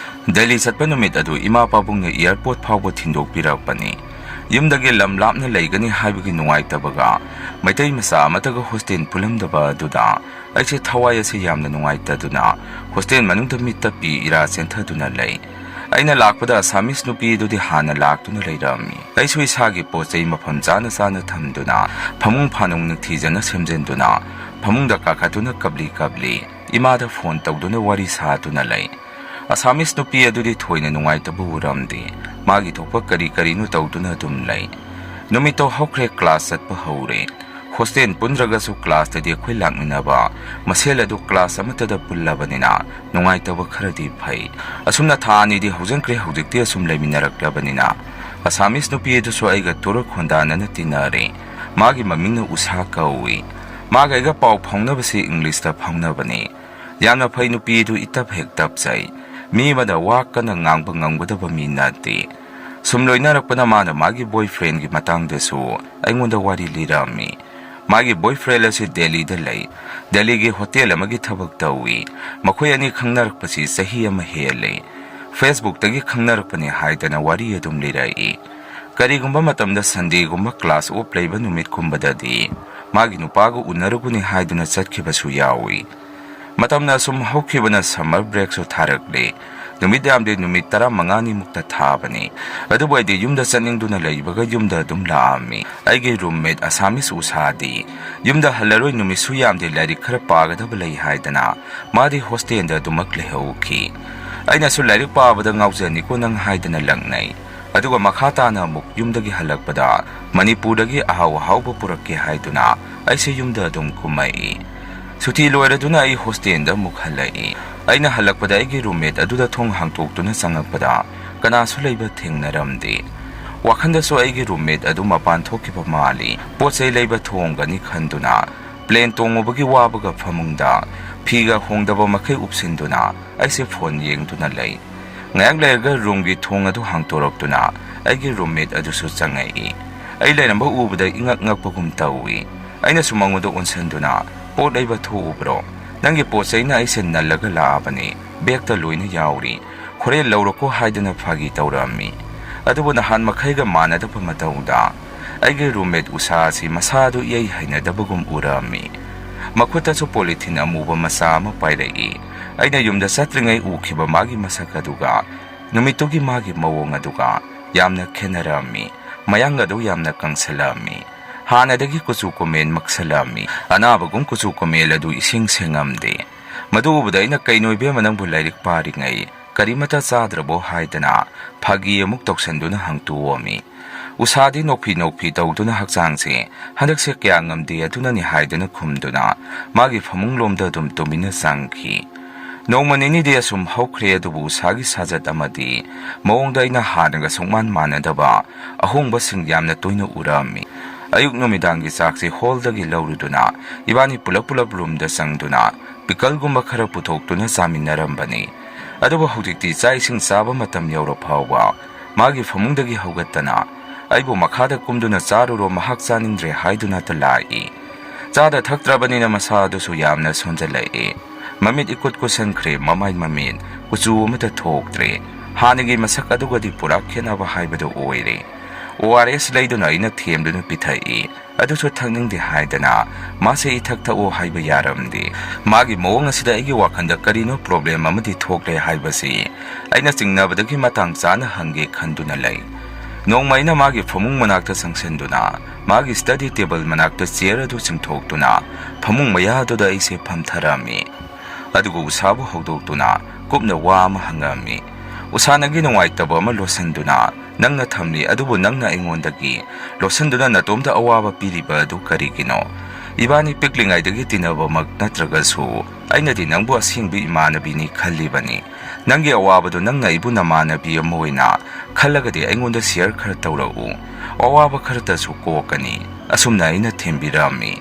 ꯗꯦꯜꯂꯤ ꯆꯠꯄ ꯅꯨꯃꯤꯠ ꯑꯗꯨ ꯏꯃꯥ ꯄꯥꯕꯨꯡꯅ ꯏꯌꯥꯔꯄꯣꯔꯠ ꯐꯥꯎꯕ ꯊꯤꯟꯗꯣꯛꯄꯤꯔꯛꯄꯅꯤ ꯌꯨꯝꯗꯒꯤ ꯂꯝ ꯂꯥꯞꯅ ꯂꯩꯒꯅꯤ ꯍꯥꯏꯕꯒꯤ ꯅꯨꯡꯉꯥꯏꯇꯕꯒ ꯃꯩꯇꯩ ꯃꯆꯥ ꯑꯃꯇꯒ ꯍꯣꯁꯇꯦꯜ ꯄꯨꯜꯂꯝꯗꯕ ꯑꯗꯨꯗ ꯑꯩꯁꯦ ꯊꯋꯥꯏ ꯑꯁꯤ ꯌꯥꯝꯅ ꯅꯨꯡꯉꯥꯏꯇꯗꯨꯅ ꯍꯣꯁꯇꯦꯜ ꯃꯅꯨꯡꯗ ꯃꯤ ꯇꯞꯄꯤ ꯏꯔꯥ ꯆꯦꯟꯊꯗꯨꯅ ꯂꯩ ꯑꯩꯅ ꯂꯥꯛꯄꯗ ꯑꯁꯥꯃꯤꯁ ꯅꯨꯄꯤ ꯑꯗꯨꯗꯤ ꯍꯥꯟꯅ ꯂꯥꯛꯇꯨꯅ ꯂꯩꯔꯝꯃꯤ ꯑꯩꯁꯨ ꯏꯁꯥꯒꯤ ꯄꯣꯠ ꯆꯩ ꯃꯐꯝ ꯆꯥꯅ ꯊꯝꯗꯨꯅ ꯐꯃꯨꯡ ꯐꯥꯅꯨꯡ ꯅꯤꯡꯊꯤꯖꯅ ꯁꯦꯝꯖꯤꯟꯗꯨꯅ ꯐꯃꯨꯡꯗ ꯀꯥꯈꯠꯇꯨꯅ ꯀꯞꯂꯤ ꯏꯃꯥꯗ ꯐꯣꯟ ꯇꯧꯗꯨꯅ ꯋꯥꯔꯤ ꯁꯥꯗꯨꯅ ꯂꯩ ꯑꯁꯥꯃꯤꯁ ꯅꯨꯄꯤ ꯑꯗꯨꯗꯤ ꯊꯣꯏꯅ ꯅꯨꯡꯉꯥꯏꯇꯕ ꯎꯔꯝꯗꯦ ꯃꯥꯒꯤ ꯊꯣꯛꯄ ꯀꯔꯤꯅꯣ ꯇꯧꯗꯨꯅ ꯑꯗꯨꯝ ꯂꯩ ꯅꯨꯃꯤꯠꯇꯣ ꯍꯧꯈ꯭ꯔꯦ ꯀ꯭ꯂꯥꯁ ꯆꯠꯄ ꯍꯧꯔꯦ ꯍꯣꯁꯇꯦꯜ ꯄꯨꯟꯗ꯭ꯔꯒꯁꯨ ꯀ꯭ꯂꯥꯁꯇꯗꯤ ꯑꯩꯈꯣꯏ ꯂꯥꯛꯃꯤꯟꯅꯕ ꯃꯁꯦꯜ ꯑꯗꯨ ꯀ꯭ꯂꯥꯁ ꯑꯃꯠꯇꯗ ꯄꯨꯜꯂꯕꯅꯤ나 ꯅꯨꯡꯉꯥꯏꯇꯕ ꯈꯔꯗꯤ ꯐꯩ ꯑꯁꯨꯝꯅ ꯊꯥ ꯑꯅꯤꯗꯤ ꯍꯧꯖꯤꯟꯈ꯭ꯔꯦ ꯍꯧꯖꯤꯛꯇꯤ ꯑꯁꯨꯝ ꯂꯩꯃꯤꯟꯅꯔꯛꯂꯕꯅꯤ나 ꯑꯁꯥꯃꯤꯁ ꯅꯨꯄꯤ ꯑꯗꯨꯁꯨ ꯑꯩꯒ ꯇꯨꯔꯛ ꯈꯣꯟꯗꯥꯅꯅ ꯇꯤꯟꯅꯔꯦ ꯃꯥꯒꯤ ꯃꯃꯤꯡꯅ ꯎꯁꯥ ꯀꯧꯏ ꯃꯥꯒ ꯑꯩꯒ ꯄꯥꯎ ꯐꯥꯎꯅꯕꯁꯤ ꯏꯪꯂꯤꯁꯇ ꯐꯥꯎꯅꯕꯅꯤ ꯌꯥꯝꯅ ꯐꯩ ꯅꯨꯄꯤ ꯑꯗꯨ ꯏꯇꯞ ꯍꯦꯛ ꯇꯞꯆꯩ ꯃꯤ ꯑꯃꯗ ꯋꯥ ꯀꯟꯅ ꯉꯥꯡꯕ ꯉꯝꯒꯗꯕ ꯃꯤ ꯅꯠꯇꯦ ꯁꯨꯝ ꯂꯣꯏꯅꯔꯛꯄꯅ ꯃꯥꯅ ꯃꯥꯒꯤ ꯕꯣꯏꯐ꯭ꯔꯦꯟꯒꯤ ꯃꯇꯥꯡꯗꯁꯨ ꯑꯩꯉꯣꯟꯗ ꯋꯥꯔꯤ ꯂꯤꯔꯝꯃꯤ ꯃꯥꯒꯤ ꯕꯣꯏꯐ꯭ꯔꯦꯟ ꯑꯁꯤ ꯗꯦꯜꯂꯤꯗ ꯂꯩ ꯗꯦꯜꯂꯤꯒꯤ ꯍꯣꯇꯦꯜ ꯑꯃꯒꯤ ꯊꯕꯛ ꯇꯧꯏ ꯃꯈꯣꯏ ꯑꯅꯤ ꯈꯪꯅꯔꯛꯄꯁꯤ ꯆꯍꯤ ꯑꯃ ꯍꯦꯜꯂꯦ ꯐꯦꯁꯕꯨꯛꯇꯒꯤ ꯈꯪꯅꯔꯛꯄꯅꯤ ꯍꯥꯏꯗꯅ ꯋꯥꯔꯤ ꯑꯗꯨꯝ ꯂꯤꯔꯛꯏ ꯀꯔꯤꯒꯨꯝꯕ ꯃꯇꯝꯗ ꯁꯟꯗꯦꯒꯨꯝꯕ ꯀ꯭ꯂꯥꯁ ꯑꯣꯐ ꯂꯩꯕ ꯅꯨꯃꯤꯠꯀꯨꯝꯕꯗꯗꯤ ꯃꯥꯒꯤ ꯅꯨꯄꯥꯒ ꯎꯅꯔꯨꯒꯅꯤ ꯍꯥꯏꯗꯨꯅ ꯆꯠꯈꯤꯕꯁꯨ ꯌꯥꯎꯏ꯫ ꯃꯇꯝꯅ ꯁꯨꯝ ꯍꯧꯈꯤꯕꯅ ꯁꯝꯃꯔ ꯕ꯭ꯔꯦꯛꯁꯨ ꯊꯥꯔꯛꯂꯦ꯫ ꯅꯨꯃꯤꯠ ꯌꯥꯝꯗꯤ ꯅꯨꯃꯤꯠ 15ꯃꯨꯛꯇ ꯊꯥꯕꯅꯤ꯫ ꯑꯗꯨꯕꯨ ꯑꯩꯗꯤ ꯌꯨꯝꯗ ꯆꯠꯅꯤꯡꯗꯨꯅ ꯂꯩꯕꯒ ꯌꯨꯝꯗ ꯑꯗꯨꯝ ꯂꯥꯛꯑꯝꯃꯤ꯫ ꯑꯩꯒꯤ ꯔꯨꯝꯃꯦꯠ ꯑꯁꯥꯃꯤꯁ ꯎꯁꯥꯗꯤ ꯌꯨꯝꯗ ꯍꯜꯂꯔꯣꯏ, ꯅꯨꯃꯤꯠꯁꯨ ꯌꯥꯝꯗꯤ ꯂꯥꯏꯔꯤꯛ ꯈꯔ ꯄꯥꯒꯗꯕ ꯂꯩ ꯍꯥꯏꯗꯅ ꯃꯥꯗꯤ ꯍꯣꯁꯇꯦꯜꯗ ꯑꯗꯨꯃꯛ ꯂꯩꯍꯧꯈꯤ꯫ ꯑꯩꯅꯁꯨ ꯂꯥꯏꯔꯤꯛ ꯄꯥꯕꯗ ꯉꯥꯎꯖꯅꯤꯀꯣ ꯅꯪ ꯍꯥꯏꯗꯅ ꯂꯛꯅꯩ꯫ ꯑꯗꯨꯒ ꯃꯈꯥ ꯇꯥꯅ ꯑꯃꯨꯛ ꯌꯨꯝꯗꯒꯤ ꯍꯜꯂꯛꯄꯗ ꯃꯅꯤꯄꯨꯔꯗꯒꯤ ꯑꯍꯥꯎ-ꯑꯍꯥꯎꯕ ꯄꯨꯔꯛꯀꯦ ꯍꯥꯏꯗꯨꯅ ꯑꯩꯁꯦ ꯌꯨꯝꯗ ꯑꯗꯨꯝ ꯀꯨꯝꯃꯛꯏ꯫ ꯁꯨꯇꯤ ꯂꯣꯏꯔꯗꯨꯅ ꯑꯩ ꯍꯣꯁꯇꯦꯜꯗ ꯑꯃꯨꯛ ꯍꯜꯂꯛꯏ꯫ ꯑꯩꯅ ꯍꯜꯂꯛꯄꯗ ꯑꯩꯒꯤ ꯔꯨꯝꯃꯦꯠ ꯑꯗꯨꯗ ꯊꯣꯡ ꯍꯥꯡꯇꯣꯛꯇꯨꯅ ꯆꯪꯉꯛꯄꯗ ꯀꯅꯥꯁꯨ ꯂꯩꯕ ꯊꯦꯡꯅꯔꯝꯗꯦ꯫ ꯋꯥꯈꯟꯗꯁꯨ ꯑꯩꯒꯤ ꯔꯨꯝꯃꯦꯠ ꯑꯗꯨ ꯃꯄꯥꯟ ꯊꯣꯛꯈꯤꯕ ꯃꯥꯜꯂꯤ꯫ ꯄꯣꯠꯆꯩ ꯂꯩꯕ ꯊꯣꯡꯒꯅꯤ ꯈꯟꯗꯨꯅ ꯄ꯭ꯂꯦꯟ ꯇꯣꯡꯉꯨꯕꯒꯤ ꯋꯥꯕꯒ ꯐꯃꯨꯡꯗ ꯐꯤꯒ ꯍꯣꯡꯗꯕ ꯃꯈꯩ ꯎꯞꯁꯤꯟꯗꯨꯅ ꯑꯩꯁꯦ ꯐꯣꯟ ꯌꯦꯡꯗꯨꯅ ꯂꯩ꯫ ꯉꯥꯏꯍꯥꯛ ꯂꯩꯔꯒ ꯔꯨꯝꯒꯤ ꯊꯣꯡ ꯑꯗꯨ ꯍꯥꯡꯇꯣꯔꯛꯇꯨꯅ ꯑꯩꯒꯤ ꯔꯨꯝꯃꯦꯠ ꯑꯗꯨꯁꯨ ꯆꯪꯉꯛꯏ꯫ ꯑꯩ ꯂꯩꯔꯝꯕ ꯎꯕꯗ ꯏꯉꯛ ꯉꯛꯄꯒꯨꯝ ꯇꯧꯏ꯫ ꯑꯩꯅꯁꯨ ꯃꯉꯣꯟꯗ ꯑꯣꯟꯁꯤꯟꯗꯨꯅ ꯄꯣꯠ ꯂꯩꯕ ꯊꯣꯛꯎꯕ꯭ꯔꯣ? ꯅꯪꯒꯤ ꯄꯣꯠꯆꯩꯅ ꯑꯩꯁꯦ ꯅꯜꯂꯒ ꯂꯥꯛꯑꯕꯅꯤ, ꯕꯦꯛꯇ ꯂꯣꯏꯅ ꯌꯥꯎꯔꯤ, ꯍꯣꯔꯦꯟ ꯂꯧꯔꯣꯀꯣ ꯍꯥꯏꯗꯅ ꯐꯥꯒꯤ ꯇꯧꯔꯝꯃꯤ꯫ ꯑꯗꯨꯕꯨ ꯅꯍꯥꯟ ꯃꯈꯩꯒ ꯃꯥꯟꯅꯗꯕ ꯃꯇꯧꯗ ꯑꯩꯒꯤ ꯔꯨꯝꯃꯦꯠ ꯎꯁꯥ ꯑꯁꯤ ꯃꯁꯥꯗꯨ ꯏꯍꯩ ꯍꯩꯅꯗꯕꯒꯨꯝ ꯎꯔꯝꯃꯤ꯫ ꯃꯈꯨꯠꯇꯁꯨ ꯄꯣꯂꯤꯊꯤꯟ ꯑꯃꯨꯕ ꯃꯆꯥ ꯑꯃ ꯄꯥꯏꯔꯛꯏ꯫ ꯑꯩꯅ ꯌꯨꯝꯗ ꯆꯠꯇ꯭ꯔꯤꯉꯩ ꯎꯈꯤꯕ ꯃꯥꯒꯤ ꯃꯁꯛ ꯑꯗꯨꯒ ꯅꯨꯃꯤꯠꯇꯨꯒꯤ ꯃꯥꯒꯤ ꯃꯑꯣꯡ ꯑꯗꯨꯒ ꯌꯥꯝꯅ ꯈꯦꯠꯅꯔꯝꯃꯤ꯫ ꯃꯌꯥꯡ ꯑꯗꯨ ꯌꯥꯝꯅ ꯀꯪꯁꯤꯜꯂꯝꯃꯤ꯫ ꯍꯥꯟꯅꯗꯒꯤ ꯀꯨꯆꯨ ꯀꯨꯃꯦꯟ ꯃꯛꯁꯤꯜꯂꯝꯃꯤ꯫ ꯑꯅꯥꯕꯒꯨꯝ ꯀꯨꯆꯨ ꯀꯨꯃꯦꯟ ꯑꯗꯨ ꯏꯁꯦꯡ ꯁꯦꯡꯉꯝꯗꯦ꯫ ꯃꯗꯨ ꯎꯕꯗ ꯑꯩꯅ ꯀꯩꯅꯣ ꯏꯕꯦꯝꯃ ꯅꯪꯕꯨ ꯂꯥꯏꯔꯤꯛ ꯄꯥꯔꯤꯉꯩ ꯀꯔꯤꯃꯠꯇ ꯆꯥꯗ꯭ꯔꯕꯣ ꯍꯥꯏꯗꯅ ꯐꯥꯒꯤ ꯑꯃꯨꯛ ꯇꯧꯁꯟꯗꯨꯅ ꯍꯪꯇꯣꯛꯑꯝꯃꯤ꯫ ꯎꯁꯥꯗꯤ ꯅꯣꯛꯐꯤ ꯇꯧꯗꯨꯅ ꯍꯛꯆꯥꯡꯁꯦ ꯍꯟꯗꯛꯁꯦ ꯀꯌꯥ ꯉꯝꯗꯦ ꯑꯗꯨꯅꯅꯤ ꯍꯥꯏꯗꯨꯅ ꯈꯨꯝꯗꯨꯅ ꯃꯥꯒꯤ ꯐꯃꯨꯡꯂꯣꯝꯗ ꯑꯗꯨꯝ ꯇꯨꯃꯤꯟꯅ ꯆꯪꯈꯤ꯫ ꯅꯣꯡꯃ ꯅꯤꯅꯤꯗꯤ ꯑꯁꯨꯝ ꯍꯧꯈ꯭ꯔꯦ꯫ ꯑꯗꯨꯕꯨ ꯎꯁꯥꯒꯤ ꯁꯥꯖꯠ ꯑꯃꯗꯤ ꯃꯑꯣꯡꯗ ꯑꯩꯅ ꯍꯥꯟꯅꯒ ꯁꯨꯡꯃꯥꯟ ꯃꯥꯟꯅꯗꯕ ꯑꯍꯣꯡꯕꯁꯤꯡ ꯌꯥꯝꯅ ꯇꯣꯏꯅ ꯎꯔꯝꯃꯤ꯫ ꯑꯌꯨꯛ ꯅꯨꯃꯤꯗꯥꯡꯒꯤ ꯆꯥꯛꯁꯦ ꯍꯣꯜꯗꯒꯤ ꯂꯧꯔꯨꯗꯨꯅ ꯏꯕꯥꯅꯤ ꯄꯨꯂꯞ ꯔꯨꯝꯗ ꯆꯪꯗꯨꯅ ꯄꯤꯀꯜꯒꯨꯝꯕ ꯈꯔ ꯄꯨꯊꯣꯛꯇꯨꯅ ꯆꯥꯃꯤꯟꯅꯔꯝꯕꯅꯤ꯫ ꯑꯗꯨꯕꯨ ꯍꯧꯖꯤꯛꯇꯤ ꯆꯥꯛ ꯏꯁꯤꯡ ꯆꯥꯕ ꯃꯇꯝ ꯌꯧꯔ ꯐꯥꯎꯕ ꯃꯥꯒꯤ ꯐꯃꯨꯡꯗꯒꯤ ꯍꯧꯒꯠꯇꯅ ꯑꯩꯕꯨ ꯃꯈꯥꯗ ꯀꯨꯝꯗꯨꯅ ꯆꯥꯔꯨꯔꯣ, ꯃꯍꯥꯛ ꯆꯥꯅꯤꯡꯗ꯭ꯔꯦ ꯍꯥꯏꯗꯨꯅꯇ ꯂꯥꯛꯏ꯫ ꯆꯥꯗ ꯊꯛꯇ꯭ꯔꯕꯅꯤꯅ ꯃꯁꯥ ꯑꯗꯨꯁꯨ ꯌꯥꯝꯅ ꯁꯣꯟꯖꯜꯂꯛꯏ꯫ ꯃꯃꯤꯠ ꯏꯀꯨꯠ ꯀꯨꯠꯁꯟꯈ꯭ꯔꯦ, ꯃꯃꯥꯏ ꯃꯃꯤꯠ ꯀꯨꯆꯨ ꯑꯃꯠꯇ ꯊꯣꯛꯇ꯭ꯔꯦ꯫ ꯍꯥꯟꯅꯒꯤ ꯃꯁꯛ ꯑꯗꯨꯒꯗꯤ ꯄꯨꯔꯥ ꯈꯦꯠꯅꯕ ꯍꯥꯏꯕꯗꯨ ꯑꯣꯏꯔꯦ꯫ ORS ꯂꯩꯗꯨꯅ ꯑꯩꯅ ꯊꯦꯝꯗꯨꯅ ꯄꯤꯊꯛꯏ꯫ ꯑꯗꯨꯁꯨ ꯊꯛꯅꯤꯡꯗꯦ ꯍꯥꯏꯗꯅ ꯃꯥꯁꯦ ꯏꯊꯛ ꯊꯛꯑꯣ ꯍꯥꯏꯕ ꯌꯥꯔꯝꯗꯦ꯫ ꯃꯥꯒꯤ ꯃꯑꯣꯡ ꯑꯁꯤꯗ ꯑꯩꯒꯤ ꯋꯥꯈꯜꯗ ꯀꯔꯤꯅꯣ ꯄ꯭ꯔꯣꯕ꯭ꯂꯦꯝ ꯑꯃꯗꯤ ꯊꯣꯛꯂꯦ ꯍꯥꯏꯕꯁꯤ ꯑꯩꯅ ꯆꯤꯡꯅꯕꯗꯒꯤ ꯃꯇꯥꯡ ꯆꯥꯅ ꯍꯪꯒꯦ ꯈꯟꯗꯨꯅ ꯂꯩ꯫ ꯅꯣꯡꯃ ꯑꯩꯅ ꯃꯥꯒꯤ ꯐꯃꯨꯡ ꯃꯅꯥꯛꯇ ꯆꯪꯁꯤꯟꯗꯨꯅ ꯃꯥꯒꯤ ꯁ꯭ꯇꯗꯤ ꯇꯦꯕꯜ ꯃꯅꯥꯛꯇ ꯆꯤꯌꯔ ꯑꯗꯨ ꯆꯤꯡꯊꯣꯛꯇꯨꯅ ꯐꯃꯨꯡ ꯃꯌꯥ ꯑꯗꯨꯗ ꯑꯩꯁꯦ ꯐꯝꯊꯔꯝꯃꯤ꯫ ꯑꯗꯨꯒ ꯎꯁꯥꯕꯨ ꯍꯧꯗꯣꯛꯇꯨꯅ ꯀꯨꯞꯅ ꯋꯥ ꯑꯃ ꯍꯪꯉꯝꯃꯤ꯫ ꯎꯁꯥꯅꯒꯤ ꯅꯨꯡꯉꯥꯏꯇꯕ ꯑꯃ ꯂꯣꯠꯁꯤꯟꯗꯨꯅ ꯅꯪꯅ ꯊꯝꯂꯤ, ꯑꯗꯨꯕꯨ ꯅꯪꯅ ꯑꯩꯉꯣꯟꯗꯒꯤ ꯂꯣꯠꯁꯤꯟꯗꯨꯅ ꯅꯇꯣꯝꯗ ꯑꯋꯥꯕ ꯄꯤꯔꯤꯕ ꯑꯗꯨ ꯀꯔꯤꯒꯤꯅꯣ? ꯏꯕꯥꯅꯤ ꯄꯤꯛꯂꯤꯉꯩꯗꯒꯤ ꯇꯤꯟꯅꯕꯃꯛ ꯅꯠꯇ꯭ꯔꯒꯁꯨ ꯑꯩꯅꯗꯤ ꯅꯪꯕꯨ ꯑꯁꯦꯡꯕ ꯏꯃꯥꯟꯅꯕꯤꯅꯤ ꯈꯜꯂꯤꯕꯅꯤ꯫ ꯅꯪꯒꯤ ꯑꯋꯥꯕꯗꯨ ꯅꯪꯅ ꯑꯩꯕꯨ ꯅꯃꯥꯟꯅꯕꯤ ꯑꯃ ꯑꯣꯏꯅ ꯈꯜꯂꯒꯗꯤ ꯑꯩꯉꯣꯟꯗ ꯁꯤꯌꯔ ꯈꯔ ꯇꯧꯔꯛꯎ, ꯑꯋꯥꯕ ꯈꯔꯇꯁꯨ ꯀꯣꯛꯀꯅꯤ꯫ ꯑꯁꯨꯝꯅ ꯑꯩꯅ ꯊꯦꯝꯕꯤꯔꯝꯃꯤ꯫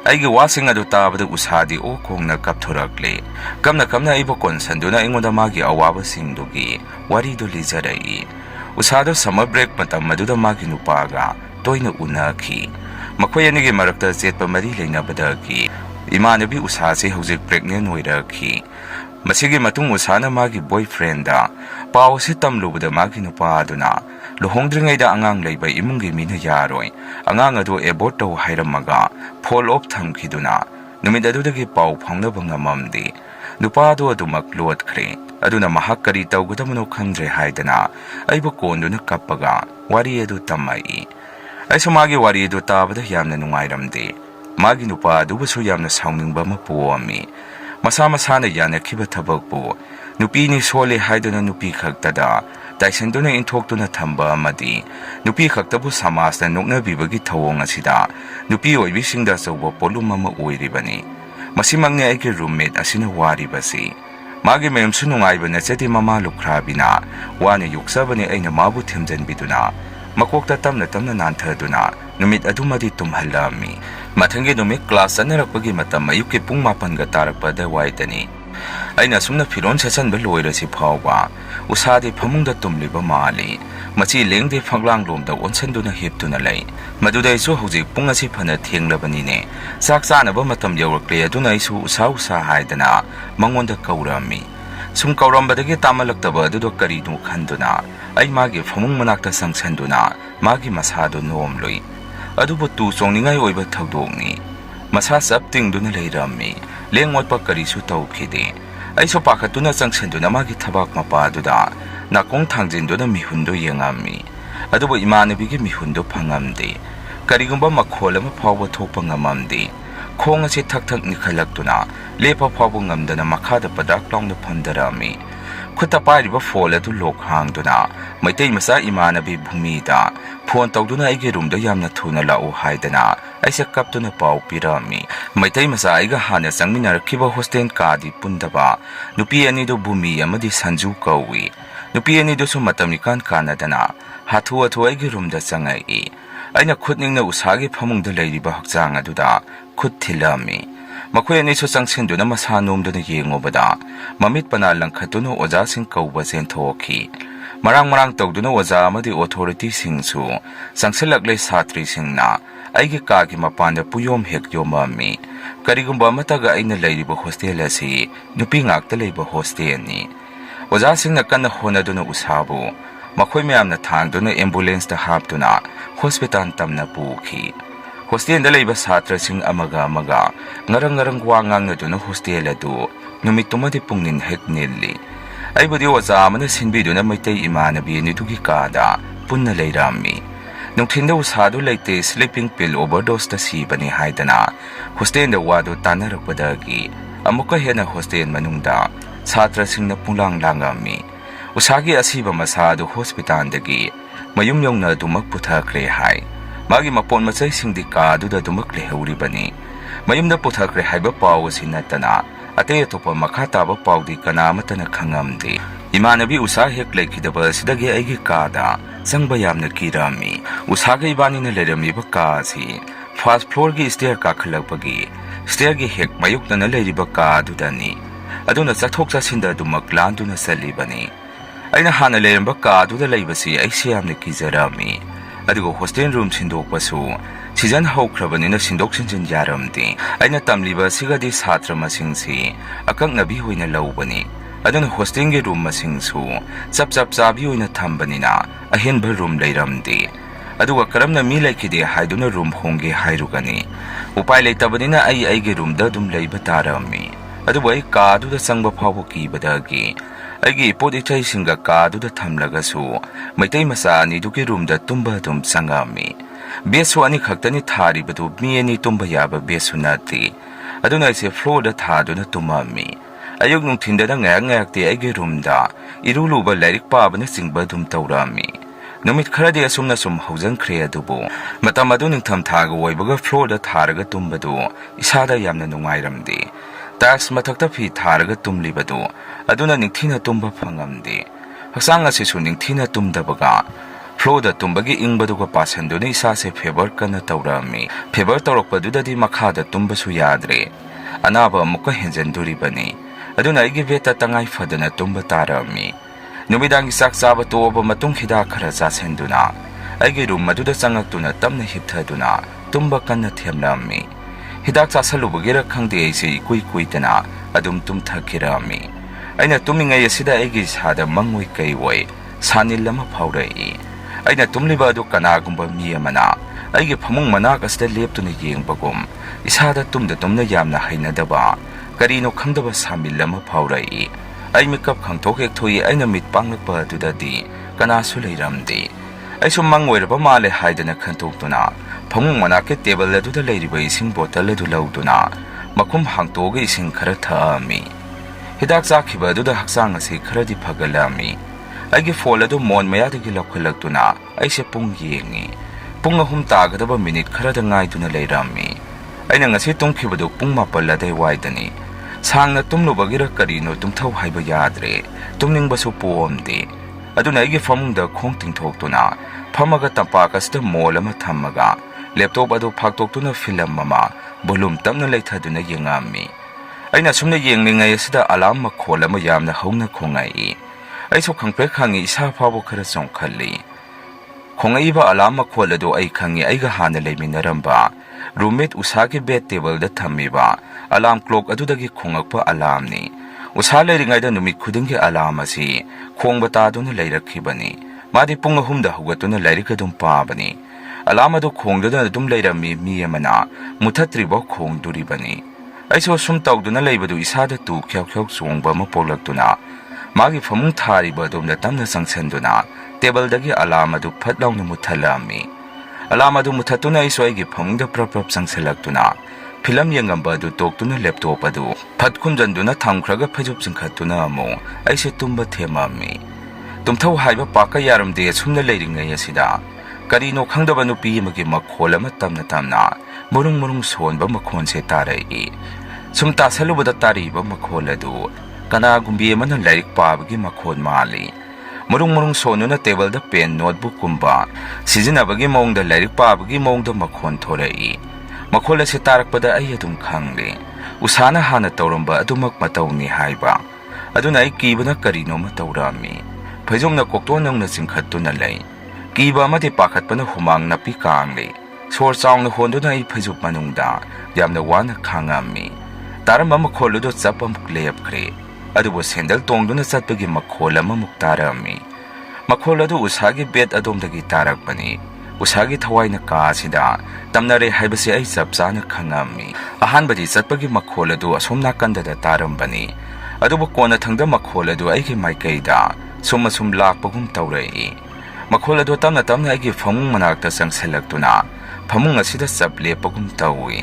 ꯑꯩꯒꯤ ꯋꯥꯁꯤꯡ ꯑꯗꯨ ꯇꯥꯕꯗ ꯎꯁꯥꯗꯤ ꯑꯣꯛ ꯈꯣꯡꯅ ꯀꯞꯊꯣꯔꯛꯂꯦ꯫ ꯀꯞꯅ ꯑꯩꯕꯨ ꯀꯣꯟꯁꯟꯗꯨꯅ ꯑꯩꯉꯣꯟꯗ ꯃꯥꯒꯤ ꯑꯋꯥꯕꯁꯤꯡꯗꯨꯒꯤ ꯋꯥꯔꯤꯗꯨ ꯂꯤꯖꯔꯛꯏ꯫ ꯎꯁꯥꯗꯣ ꯁꯝꯃꯔ ꯕ꯭ꯔꯦꯛ ꯃꯇꯝ ꯑꯗꯨꯗ ꯃꯥꯒꯤ ꯅꯨꯄꯥꯒ ꯇꯣꯏꯅ ꯎꯅꯈꯤ꯫ ꯃꯈꯣꯏ ꯑꯅꯤꯒꯤ ꯃꯔꯛꯇ ꯆꯦꯠꯄ ꯃꯔꯤ ꯂꯩꯅꯕꯗꯒꯤ ꯏꯃꯥꯟꯅꯕꯤ ꯎꯁꯥꯁꯤ ꯍꯧꯖꯤꯛ ꯄ꯭ꯔꯦꯒꯅꯦꯟ ꯑꯣꯏꯔꯛꯈꯤ꯫ ꯃꯁꯤꯒꯤ ꯃꯇꯨꯡ ꯎꯁꯥꯅ ꯃꯥꯒꯤ ꯕꯣꯏꯐ꯭ꯔꯦꯟꯗ ꯄꯥꯎ ꯑꯁꯤ ꯇꯝꯂꯨꯕꯗ ꯃꯥꯒꯤ ꯅꯨꯄꯥ ꯑꯗꯨꯅ ꯂꯨꯍꯣꯡꯗ꯭ꯔꯤꯉꯩꯗ ꯑꯉꯥꯡ ꯂꯩꯕ ꯏꯃꯨꯡꯒꯤ ꯃꯤꯅ ꯌꯥꯔꯣꯏ, ꯑꯉꯥꯡ ꯑꯗꯨ ꯑꯦꯕꯣꯔꯠ ꯇꯧ ꯍꯥꯏꯔꯝꯃꯒ ꯐꯣꯜ ꯑꯣꯐ ꯊꯝꯈꯤꯗꯨꯅ ꯅꯨꯃꯤꯠ ꯑꯗꯨꯗꯒꯤ ꯄꯥꯎ ꯐꯥꯎꯅꯕ ꯉꯝꯃꯝꯗꯦ꯫ ꯅꯨꯄꯥꯗꯨ ꯑꯗꯨꯃꯛ ꯂꯣꯠꯈ꯭ꯔꯦ꯫ ꯑꯗꯨꯅ ꯃꯍꯥꯛ ꯀꯔꯤ ꯇꯧꯒꯗꯕꯅꯣ ꯈꯪꯗ꯭ꯔꯦ ꯍꯥꯏꯗꯅ ꯑꯩꯕꯨ ꯀꯣꯟꯗꯨꯅ ꯀꯞꯄꯒ ꯋꯥꯔꯤ ꯑꯗꯨ ꯇꯝꯃꯛꯏ꯫ ꯑꯩꯁꯨ ꯃꯥꯒꯤ ꯋꯥꯔꯤ ꯑꯗꯨ ꯇꯥꯕꯗ ꯌꯥꯝꯅ ꯅꯨꯡꯉꯥꯏꯔꯝꯗꯦ꯫ ꯃꯥꯒꯤ ꯅꯨꯄꯥ ꯑꯗꯨꯕꯨꯁꯨ ꯌꯥꯝꯅ ꯁꯥꯎꯅꯤꯡꯕ ꯑꯃ ꯄꯣꯛꯑꯝꯃꯤ꯫ ꯃꯁꯥꯅ ꯌꯥꯅꯈꯤꯕ ꯊꯕꯛꯄꯨ ꯅꯨꯄꯤꯅꯤ ꯁꯣꯜꯂꯤ ꯍꯥꯏꯗꯨꯅ ꯅꯨꯄꯤ ꯈꯛꯇꯗ ꯇꯥꯏꯁꯟꯗꯨꯅ ꯏꯟꯊꯣꯛꯇꯨꯅ ꯊꯝꯕ ꯑꯃꯗꯤ ꯅꯨꯄꯤ ꯈꯛꯇꯕꯨ ꯁꯃꯥꯖꯅ ꯅꯣꯛꯅꯕꯤꯕꯒꯤ ꯊꯧꯑꯣꯡ ꯑꯁꯤꯗ ꯅꯨꯄꯤ ꯑꯣꯏꯕꯤꯁꯤꯡꯗ ꯑꯆꯧꯕ ꯄꯣꯠꯂꯨꯝ ꯑꯃ ꯑꯣꯏꯔꯤꯕꯅꯤ꯫ ꯃꯁꯤꯃꯛꯅꯤ ꯑꯩꯒꯤ ꯔꯨꯝꯃꯦꯠ ꯑꯁꯤꯅ ꯋꯥꯔꯤꯕꯁꯤ꯫ ꯃꯥꯒꯤ ꯃꯌꯨꯝꯁꯨ ꯅꯨꯡꯉꯥꯏꯕ ꯅꯠꯆꯗꯦ, ꯃꯃꯥ ꯂꯨꯈ꯭ꯔꯥꯕꯤꯅ ꯋꯥꯅ ꯌꯣꯛꯆꯕꯅꯤ꯫ ꯑꯩꯅ ꯃꯥꯕꯨ ꯊꯦꯝꯖꯤꯟꯕꯤꯗꯨꯅ ꯃꯀꯣꯛꯇ ꯇꯞꯅ ꯅꯥꯟꯊꯗꯨꯅ ꯅꯨꯃꯤꯠ ꯑꯗꯨꯃꯗꯤ ꯇꯨꯝꯍꯜꯂꯝꯃꯤ꯫ ꯃꯊꯪꯒꯤ ꯅꯨꯃꯤꯠ ꯀ꯭ꯂꯥꯁ ꯆꯠꯅꯔꯛꯄꯒꯤ ꯃꯇꯝ ꯑꯌꯨꯛꯀꯤ ꯄꯨꯡ 9ꯒ ꯇꯥꯔꯛꯄ ꯑꯗꯨꯋꯥꯏꯗꯅꯤ꯫ ꯑꯩꯅ ꯑꯁꯨꯝꯅ ꯐꯤꯔꯣꯟ ꯁꯦꯠꯆꯟꯕ ꯂꯣꯏꯔꯁꯤ ꯐꯥꯎꯕ ꯎꯁꯥꯗꯤ ꯐꯃꯨꯡꯗ ꯇꯨꯝꯂꯤꯕ ꯃꯥꯜꯂꯤ꯫ ꯃꯆꯤ ꯂꯦꯡꯗꯦ ꯐꯛꯂꯥꯡꯂꯣꯝꯗ ꯑꯣꯟꯁꯤꯟꯗꯨꯅ ꯍꯤꯞꯇꯨꯅ ꯂꯩ꯫ ꯃꯗꯨꯗ ꯑꯩꯁꯨ ꯍꯧꯖꯤꯛ ꯄꯨꯡ ꯑꯁꯤ ꯐꯅ ꯊꯦꯡꯂꯕꯅꯤꯅꯦ, ꯆꯥꯛ ꯆꯥꯅꯕ ꯃꯇꯝ ꯌꯧꯔꯛꯂꯦ, ꯑꯗꯨꯅ ꯑꯩꯁꯨ ꯎꯁꯥ ꯍꯥꯏꯗꯅ ꯃꯉꯣꯟꯗ ꯀꯧꯔꯝꯃꯤ꯫ ꯁꯨꯝ ꯀꯧꯔꯝꯕꯗꯒꯤ ꯇꯥꯃꯜꯂꯛꯇꯕ ꯑꯗꯨꯗꯣ ꯀꯔꯤꯅꯣ ꯈꯟꯗꯨꯅ ꯑꯩ ꯃꯥꯒꯤ ꯐꯃꯨꯡ ꯃꯅꯥꯛꯇ ꯆꯪꯁꯟꯗꯨꯅ ꯃꯥꯒꯤ ꯃꯁꯥꯗꯨ ꯅꯣꯝꯂꯨꯏ꯫ ꯑꯗꯨꯕꯨ ꯇꯨ ꯆꯣꯡꯅꯤꯡꯉꯥꯏ ꯑꯣꯏꯕ ꯊꯧꯗꯣꯛꯅꯤ꯫ Masa sap tingduna leirami, lengot pa karisu tawkhide. Aiso pakhatuna changsenduna magi thabak mapaduda, nakong thangjinduna mihundo yengami. Adubo imanabigi mihundo phangamde. Karigumba makhol ama phawba thokpa ngamamde. Khong asi thak nikhalaktuna, lepa phawba ngamdana makhada padak lawna phandarami. Khuta pairiba phol adu lok hangduna, maitai masa imanabi bhumida, phone tawduna aigi roomda yamna thuna lau haidana, aisa kaptuna pau pirami. Maitai masa aiga hana changminarkhiba hostel kadi pundaba, nupi anido bhumi amadi sanju kawi. Nupi anido su matamnikan kanadana, hathu aigi roomda changai. Aina khutningna usagi phamungda leiriba hakchang aduda khut thilami. Makhoi ani so changsenduna masa nomduna yengobada, mamit pana langkhatuna oja sing kauba chen thokhi. Marang tawduna oja amadi authority singsu, changsilaklai satri singna, aigi kagi mapanda puyom hek yomami. Karigumba mataga aina leiriba hostel asi, nupi ngakta leiba hostel ni. Oja singna kanna honaduna usabu, makhoi mayamna thangduna ambulance ta haptuna, hospital tamna pukhi. Hostel da leiba satra sing amaga ngarang wangang hostel adu, numitumadi pungnin hek nilli. Aibudi oja amana sinbiduna maitai imanabi nidugi kada, punna leirami. Nungthinda usadu leite sleeping pill overdose ta sibani haidana, hostel da wadu tanarakpadagi, amuka hena hostel manungda, satra singna punglang langami. Usagi asiba masadu hospital dagi, mayum yongna dumak puthakre hai. Magi mapon machay singdi ka duda dumak lehauribani. Mayumda puthakre haiba pao sinatana, ate atopa makhataba paudi kanamatana khangamdi. Imanabi usa hek leikhidaba sidagi aigi kada, Asengba yamna kirami. Usaga ibani na leramiba ka si, first floor gi stair kakhalakpagi, stair gi hek mayukna na leiriba ka dudani. Aduna chathok chasinda dumak landuna salibani. Aina hana leramba ka duda leibasi aisi yamna kizarami. Adigo hostel room sindokpasu, season haukrabanina sindok sinjin yaramdi. Aina tamliba sigadi satra masingsi, akak nabi hoina laubani. Aduna hostel ge room masingsu, chap chabi hoina thambanina, ahenba room leiramdi. Aduga karamna mi laikide haiduna room honge hairugani. Upai leitabanina ai ge room da dum leiba tarami. Aduba ai ka duda sangba phawbo kibadagi. Aigi podi chai singa ka duda thamlagasu, maitai masa ni duki room da tumba dum sangami. Besu ani khaktani thari badu mi ani tumba yaba besu nati. Aduna ise floor da thaduna tumami. Ayog nung thinda da ngayak ti aigi room da, iruluba lairik paabana singba dum taurami. Numit kharadi asumna sum haujang khre adubu. Matam adu ningtham thaga waibaga floor da tharaga tumbadu, isada yamna nungairamdi. Tax matakta phi tharaga tumlibadu, aduna ningthina tumba phangamdi. Haksang asisu ningthina tumdabaga, floor da tumbagi ingbaduga pasanduna isase favor kana taurami. Favor taurokpadudadi makhada tumbasu yadre. Anaba muka henjanduribani. Aduna aigi veta tangai fadana tumba tarami. Numidangi sak chaba toba matung hida khara chasenduna. Aigi room maduda changaktuna tamna hipthaduna, tumba kana themlami. Hidak chasalubagera khangde aise kuitana, adum tumthakirami. Aina tumingai asida aigi sada mangoi kaiwai, sanil lama phaurai. Aina tumliba adu kanagumba mi amana, aigi phamung manak asida leptuna yengbagum, isada tumna yamna hainadaba, karino khangdaba samil lama phaurai. Ai mikap khangthok ek thoi aina mit panglakpa adudadi, kanasu leiramdi. Aisu mangoiraba male haidana khantokduna, phamung manake table aduda leiriba ising bottle adu lauduna, makum hangtoga ising khara thami. Hidak chakhiba aduda haksang ase kharadi phagalami. Aigi phol adu mon mayadagi lakhalaktuna, aise pung yengi. Pung ahum tagadaba minute kharada ngaiduna leirami. Aina ngasi tungkhibadu pung mapal adai waidani. Sangna tumlubagira karino tumthau haiba yadre, tumningbasu poomdi. Aduna aigi famungda khong tingthoktuna, phamaga tampakasida mall ama thammaga, laptop adu phaktoktuna film mama, volume tamna leithaduna yengami. Aina sumna yenglingai asida alarm makhol ama yamna hauna khongai. Aiso khangpre khangi isa phabo khara chongkhalli. Khongai ba alarm makhol adu ai khangi aiga hana leiminaramba. Roommate usagi bed table da thamiba, alarm clock adudagi khongakpa alarm ni. Usa leiringai da numit khudingi alarm asi, khongba taduna leirakhibani. Madi pung ahumda hugatuna leirikadum paabani. Alam adu khongduna dum leirami mi amana muthatribo khongduribani. Aiso sum tawduna leibadu isada tu khyau khyau chungba ma polaktuna magi famung thariba dumda tamna sangsenduna table dagi alam adu phatlauna muthalami. Alam adu muthatuna iso aigi famungda prap sangselактuna film yengamba du toktuna laptop adu phatkhunjanduna thamkhraga phajup singkhatuna amu aise tumba themami. Tumthau haiba paka yaramde sumna leiringai asida karino khangdaba nupi amagi makhol ama tamna murung sonba makhon se tarai sum tasalubada tariba makhol adu kana gumbi amana lairik pabagi makhon mali murung sonuna table da pen notebook kumba sijinabagi mongda lairik pabagi mongda makhon thorai makhol se tarakpada ai adum khangle usana hana tawramba adumak matawni haiba aduna ai kibana karino matawrami phajumna kokton nangna singkhattuna lei kiba amati pakhatpana humang napi kangle sor chawngna honduna ai phajup manungda yamna wana khangami taramba makholudo chapam lepkhre adubo sendal tongduna chatpagi makholama muktarami makholadu usagi bed adomdagi tarakpani usagi thawaina ka sida tamnare haibase ai chapchana khangami ahanbadi chatpagi makholadu asomna kandada tarambani adubo kona thangda makholadu aigi maikaida sum lakpagum tawrai makhol adu tamna aigi famung manakta sangselактuna famung asida chap lepagum tawi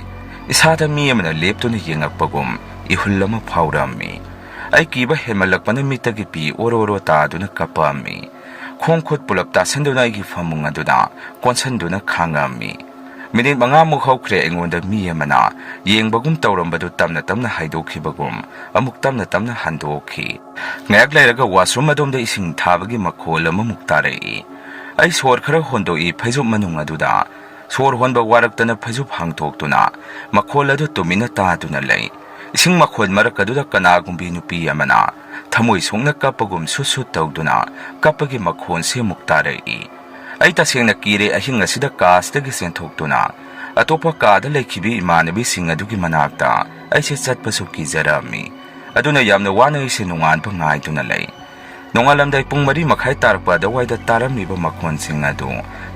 isada mi amana leptuna yengakpagum ihullama phawrami ai kiba hemalakpana mitagi pi ororo taduna kapami khongkhot pulap tasanduna aigi famung aduna konsanduna khangami minit manga mukhawkhre engonda mi amana yengbagum tawrambadu tamna haidokhibagum amuk tamna handokhi ngayak lairaga washroom adomda ising thabagi makhol ama muktarei ai sor khara hondoi phaijup manung aduda sor honba waraktana phaijup hangthoktuna makhol adu tumina taaduna lei ising makhol marakaduna kanagumbi nupi amana thamoi songna kapagum susu tawduna kapagi makhon se muktarei ai tasengna kire ahing asida kastagi senthokduna atopa kada lekhibi imanabi singadugi manakta aise chatpasu kijarami aduna yamna wana ise nungan pa ngaiduna lei nongalamdai pung mari makhai tarpa da waida taramiba makhon singadu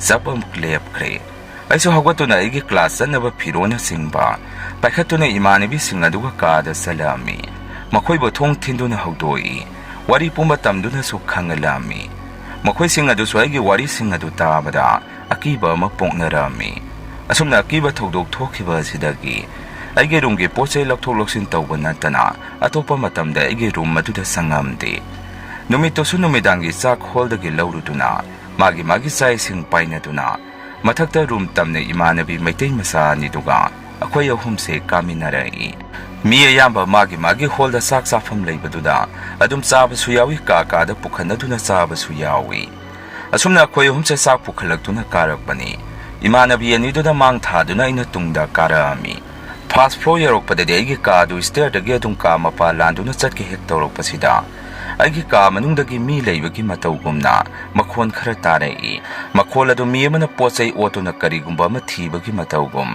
zapam lepkhre aiso hagwatuna igi class sanaba phirona singba paikhatuna imanabi singaduga kada salami makhoibo thong thinduna hawdoi wari pumba tamduna su khangalami makhoi singadu swaigi wari singadu tabada akiba ma pongnarami asumna akiba thodok thokhiba sidagi aige roomge pochai lakthok loksin tawba natana atopa matamda aige room maduda sangamde numito su numidangi chak holdagi lauruduna magi sai sing painaduna mathakta room tamne imanabi maitei masa niduga akhoi ahumse kaminarai mi ayamba magi holda sak safam leibaduda adum chaba suyawi ka da pukhanaduna chaba suyawi asumna akhoi ahumse sak pukhalakduna karakbani imanabi aniduda mang thaduna ina tungda karami fast floor yarokpadadi aigi ka du stair dagi adum ka mapa landuna chatki hek tawrokpasida aigi ka manungdagi mi leibagi matawgumna makhon khara tarai makhol adu mi amana pochai otuna karigumba ma thibagi matawgum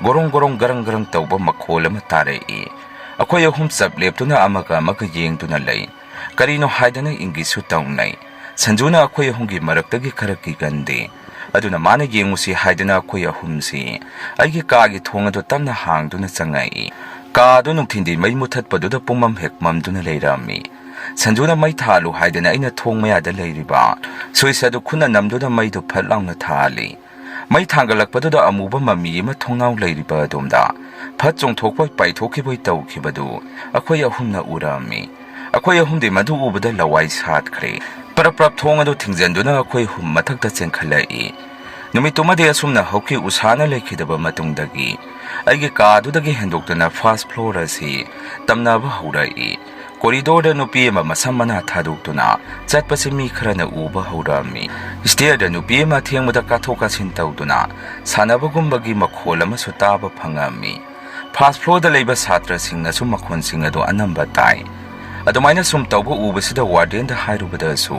gorong garang tawba makhol ama tarai akhoi ahum chap leptuna amaga yengduna lei karino haidana ingisu tawnai sanjuna akhoi ahumgi maraktagi kharaki gande aduna mana yengusi haidana akhoi ahumsi aigi kaagi thongadu tamna hangduna changai ka du nungthindi mai muthatpaduda pumam hekmamduna leirami sanjuna mai thalu haidana aina thong mayada leiriba soisadu khuna namduna maidu phatlangna thali mai thangalakpaduda amuba mami ma thongnau leiriba domda phat chongthokpa paithokiboi tawkhibadu akhoi ahumna urami akhoi ahumde madu ubada lawai sathkhre prap thongadu thingjanduna akhoi hum mathakta chenkhalai numitumade asumna hoki usana leikhidaba matungdagi aigi kadudagi hendoktana first floor asi tamnaba haurai corridor da nupi ma masamana thaduktuna chatpase mi kharana uba haurami stair da nupi ma thengmada kathoka sintawduna sanabagumbagi makhol ama sutaba phangami first floor da leiba satra singna su makhon singado anamba tai adumaina sum tawba ubasida warden da hairubada su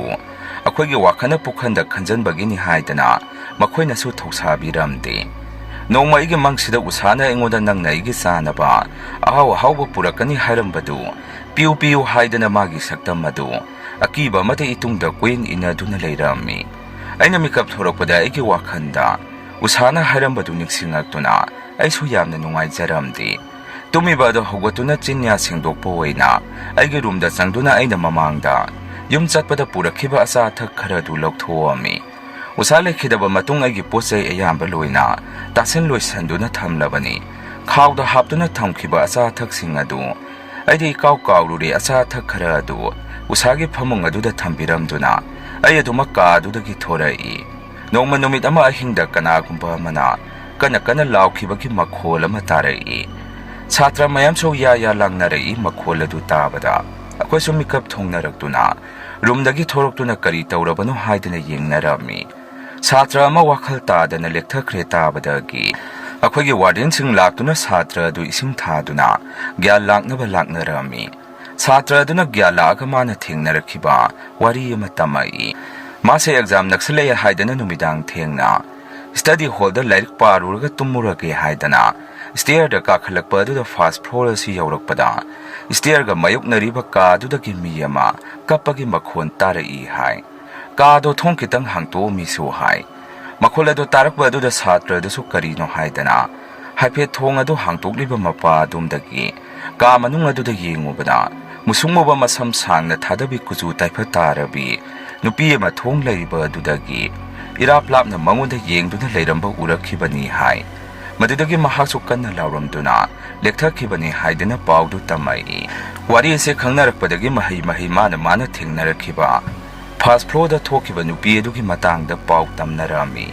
akhoi wakhana pukhanda khanjanbagi ni haidana makhoina su thausabiramde nongma igi mangsida usana engoda nangna igi sanaba ahawba purakani hairambadu piu haidana magi saktam madu akiba mate itungda queen inaduna leirami aina mikap thorakpada igi wakhanda Usana hairambadu niksingakuna aisu yamna nungaijaramdi. Tumiba ado hawgatuna chinya singdokpa oina aigi roomda changduna aina mamangda yum chatpada purakhiba asa athak kharadu lauthoami. Usa leikhidaba matung aigi pochai ayamba loina tasen loisanduna thamlabani. Khawda haptuna thamkhiba asa athak adu aidi kaw kawruri asa athak khara adu usagi phamung aduda thambiramduna ai aduma ka adudagi thorai. Nongma numit ama ahingda kanagumba mana kana laukibagi makhol ama tarai. Chatra mayam so ya langnarai makhol adu tabada akhoi so mikap thongnarakduna roomdagi thoroktuna kari tawrabano haidana yengnarami. Chatra ama wakhal tadana lekthakre tabadagi akhoi gi warden sing laktuna chatra adu ising thaduna gya laknarami. Chatra aduna gya laga mana thengnarakhiba wari ama tamai. Mase exam naksalaya haidana numidang thengna study hall da lairik paruraga tumurage haidana stair da kakhalakpa adu da fast floor asi yaurakpada stair ga mayuknariba ka adu da gi miyama kapagi makhon tarai hai ka do thong kitang hangto mi su hai makhol adu tarakpa adu da chatra da su karino haidana haipe thong adu hangtokliba mapa adum dagi ka manung adu da yengubada musungmoba masam sangna thadabi kuju taifa tarabi nupi ama thong laiba adudagi iraplapna mangonda yengduna leiramba urakhibani hai madudagi mahaksu kanna lauramduna lekthakibani haidana paudu tamai. Wari ase khangnarakpadagi mahi mana thengnarakhiba fast floor da thokiba nupi adugi matangda pau tamnarami.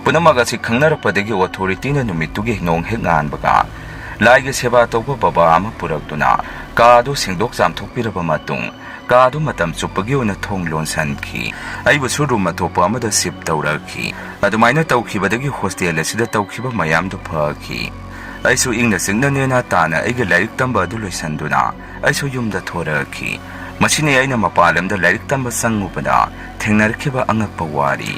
Punamaga si khangnarakpadagi authority na numitugi nong henganbaga laigi seba tawba baba ama purakduna kaadu singdok jamthokpiraba matung kaadu matam chupagi ona thong lonsanki aibu suru matopa amada sip tawrakhi adumaina tawkhibadagi hostel asida tawkhiba mayam du phaki aisu ingna singna nena tana aigi lairik tamba adu loisanduna aisu yumda thorakhi masine aina mapalamda lairik tamba sangubada thengnarkhiba angakpa wari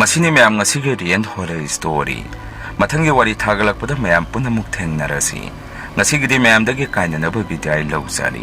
masine mayam ngasigi rian horror story mathangi wari thagalakpada mayam punamuk thengnarasi ngasigidi mayamdagi kainanaba bidai lausari.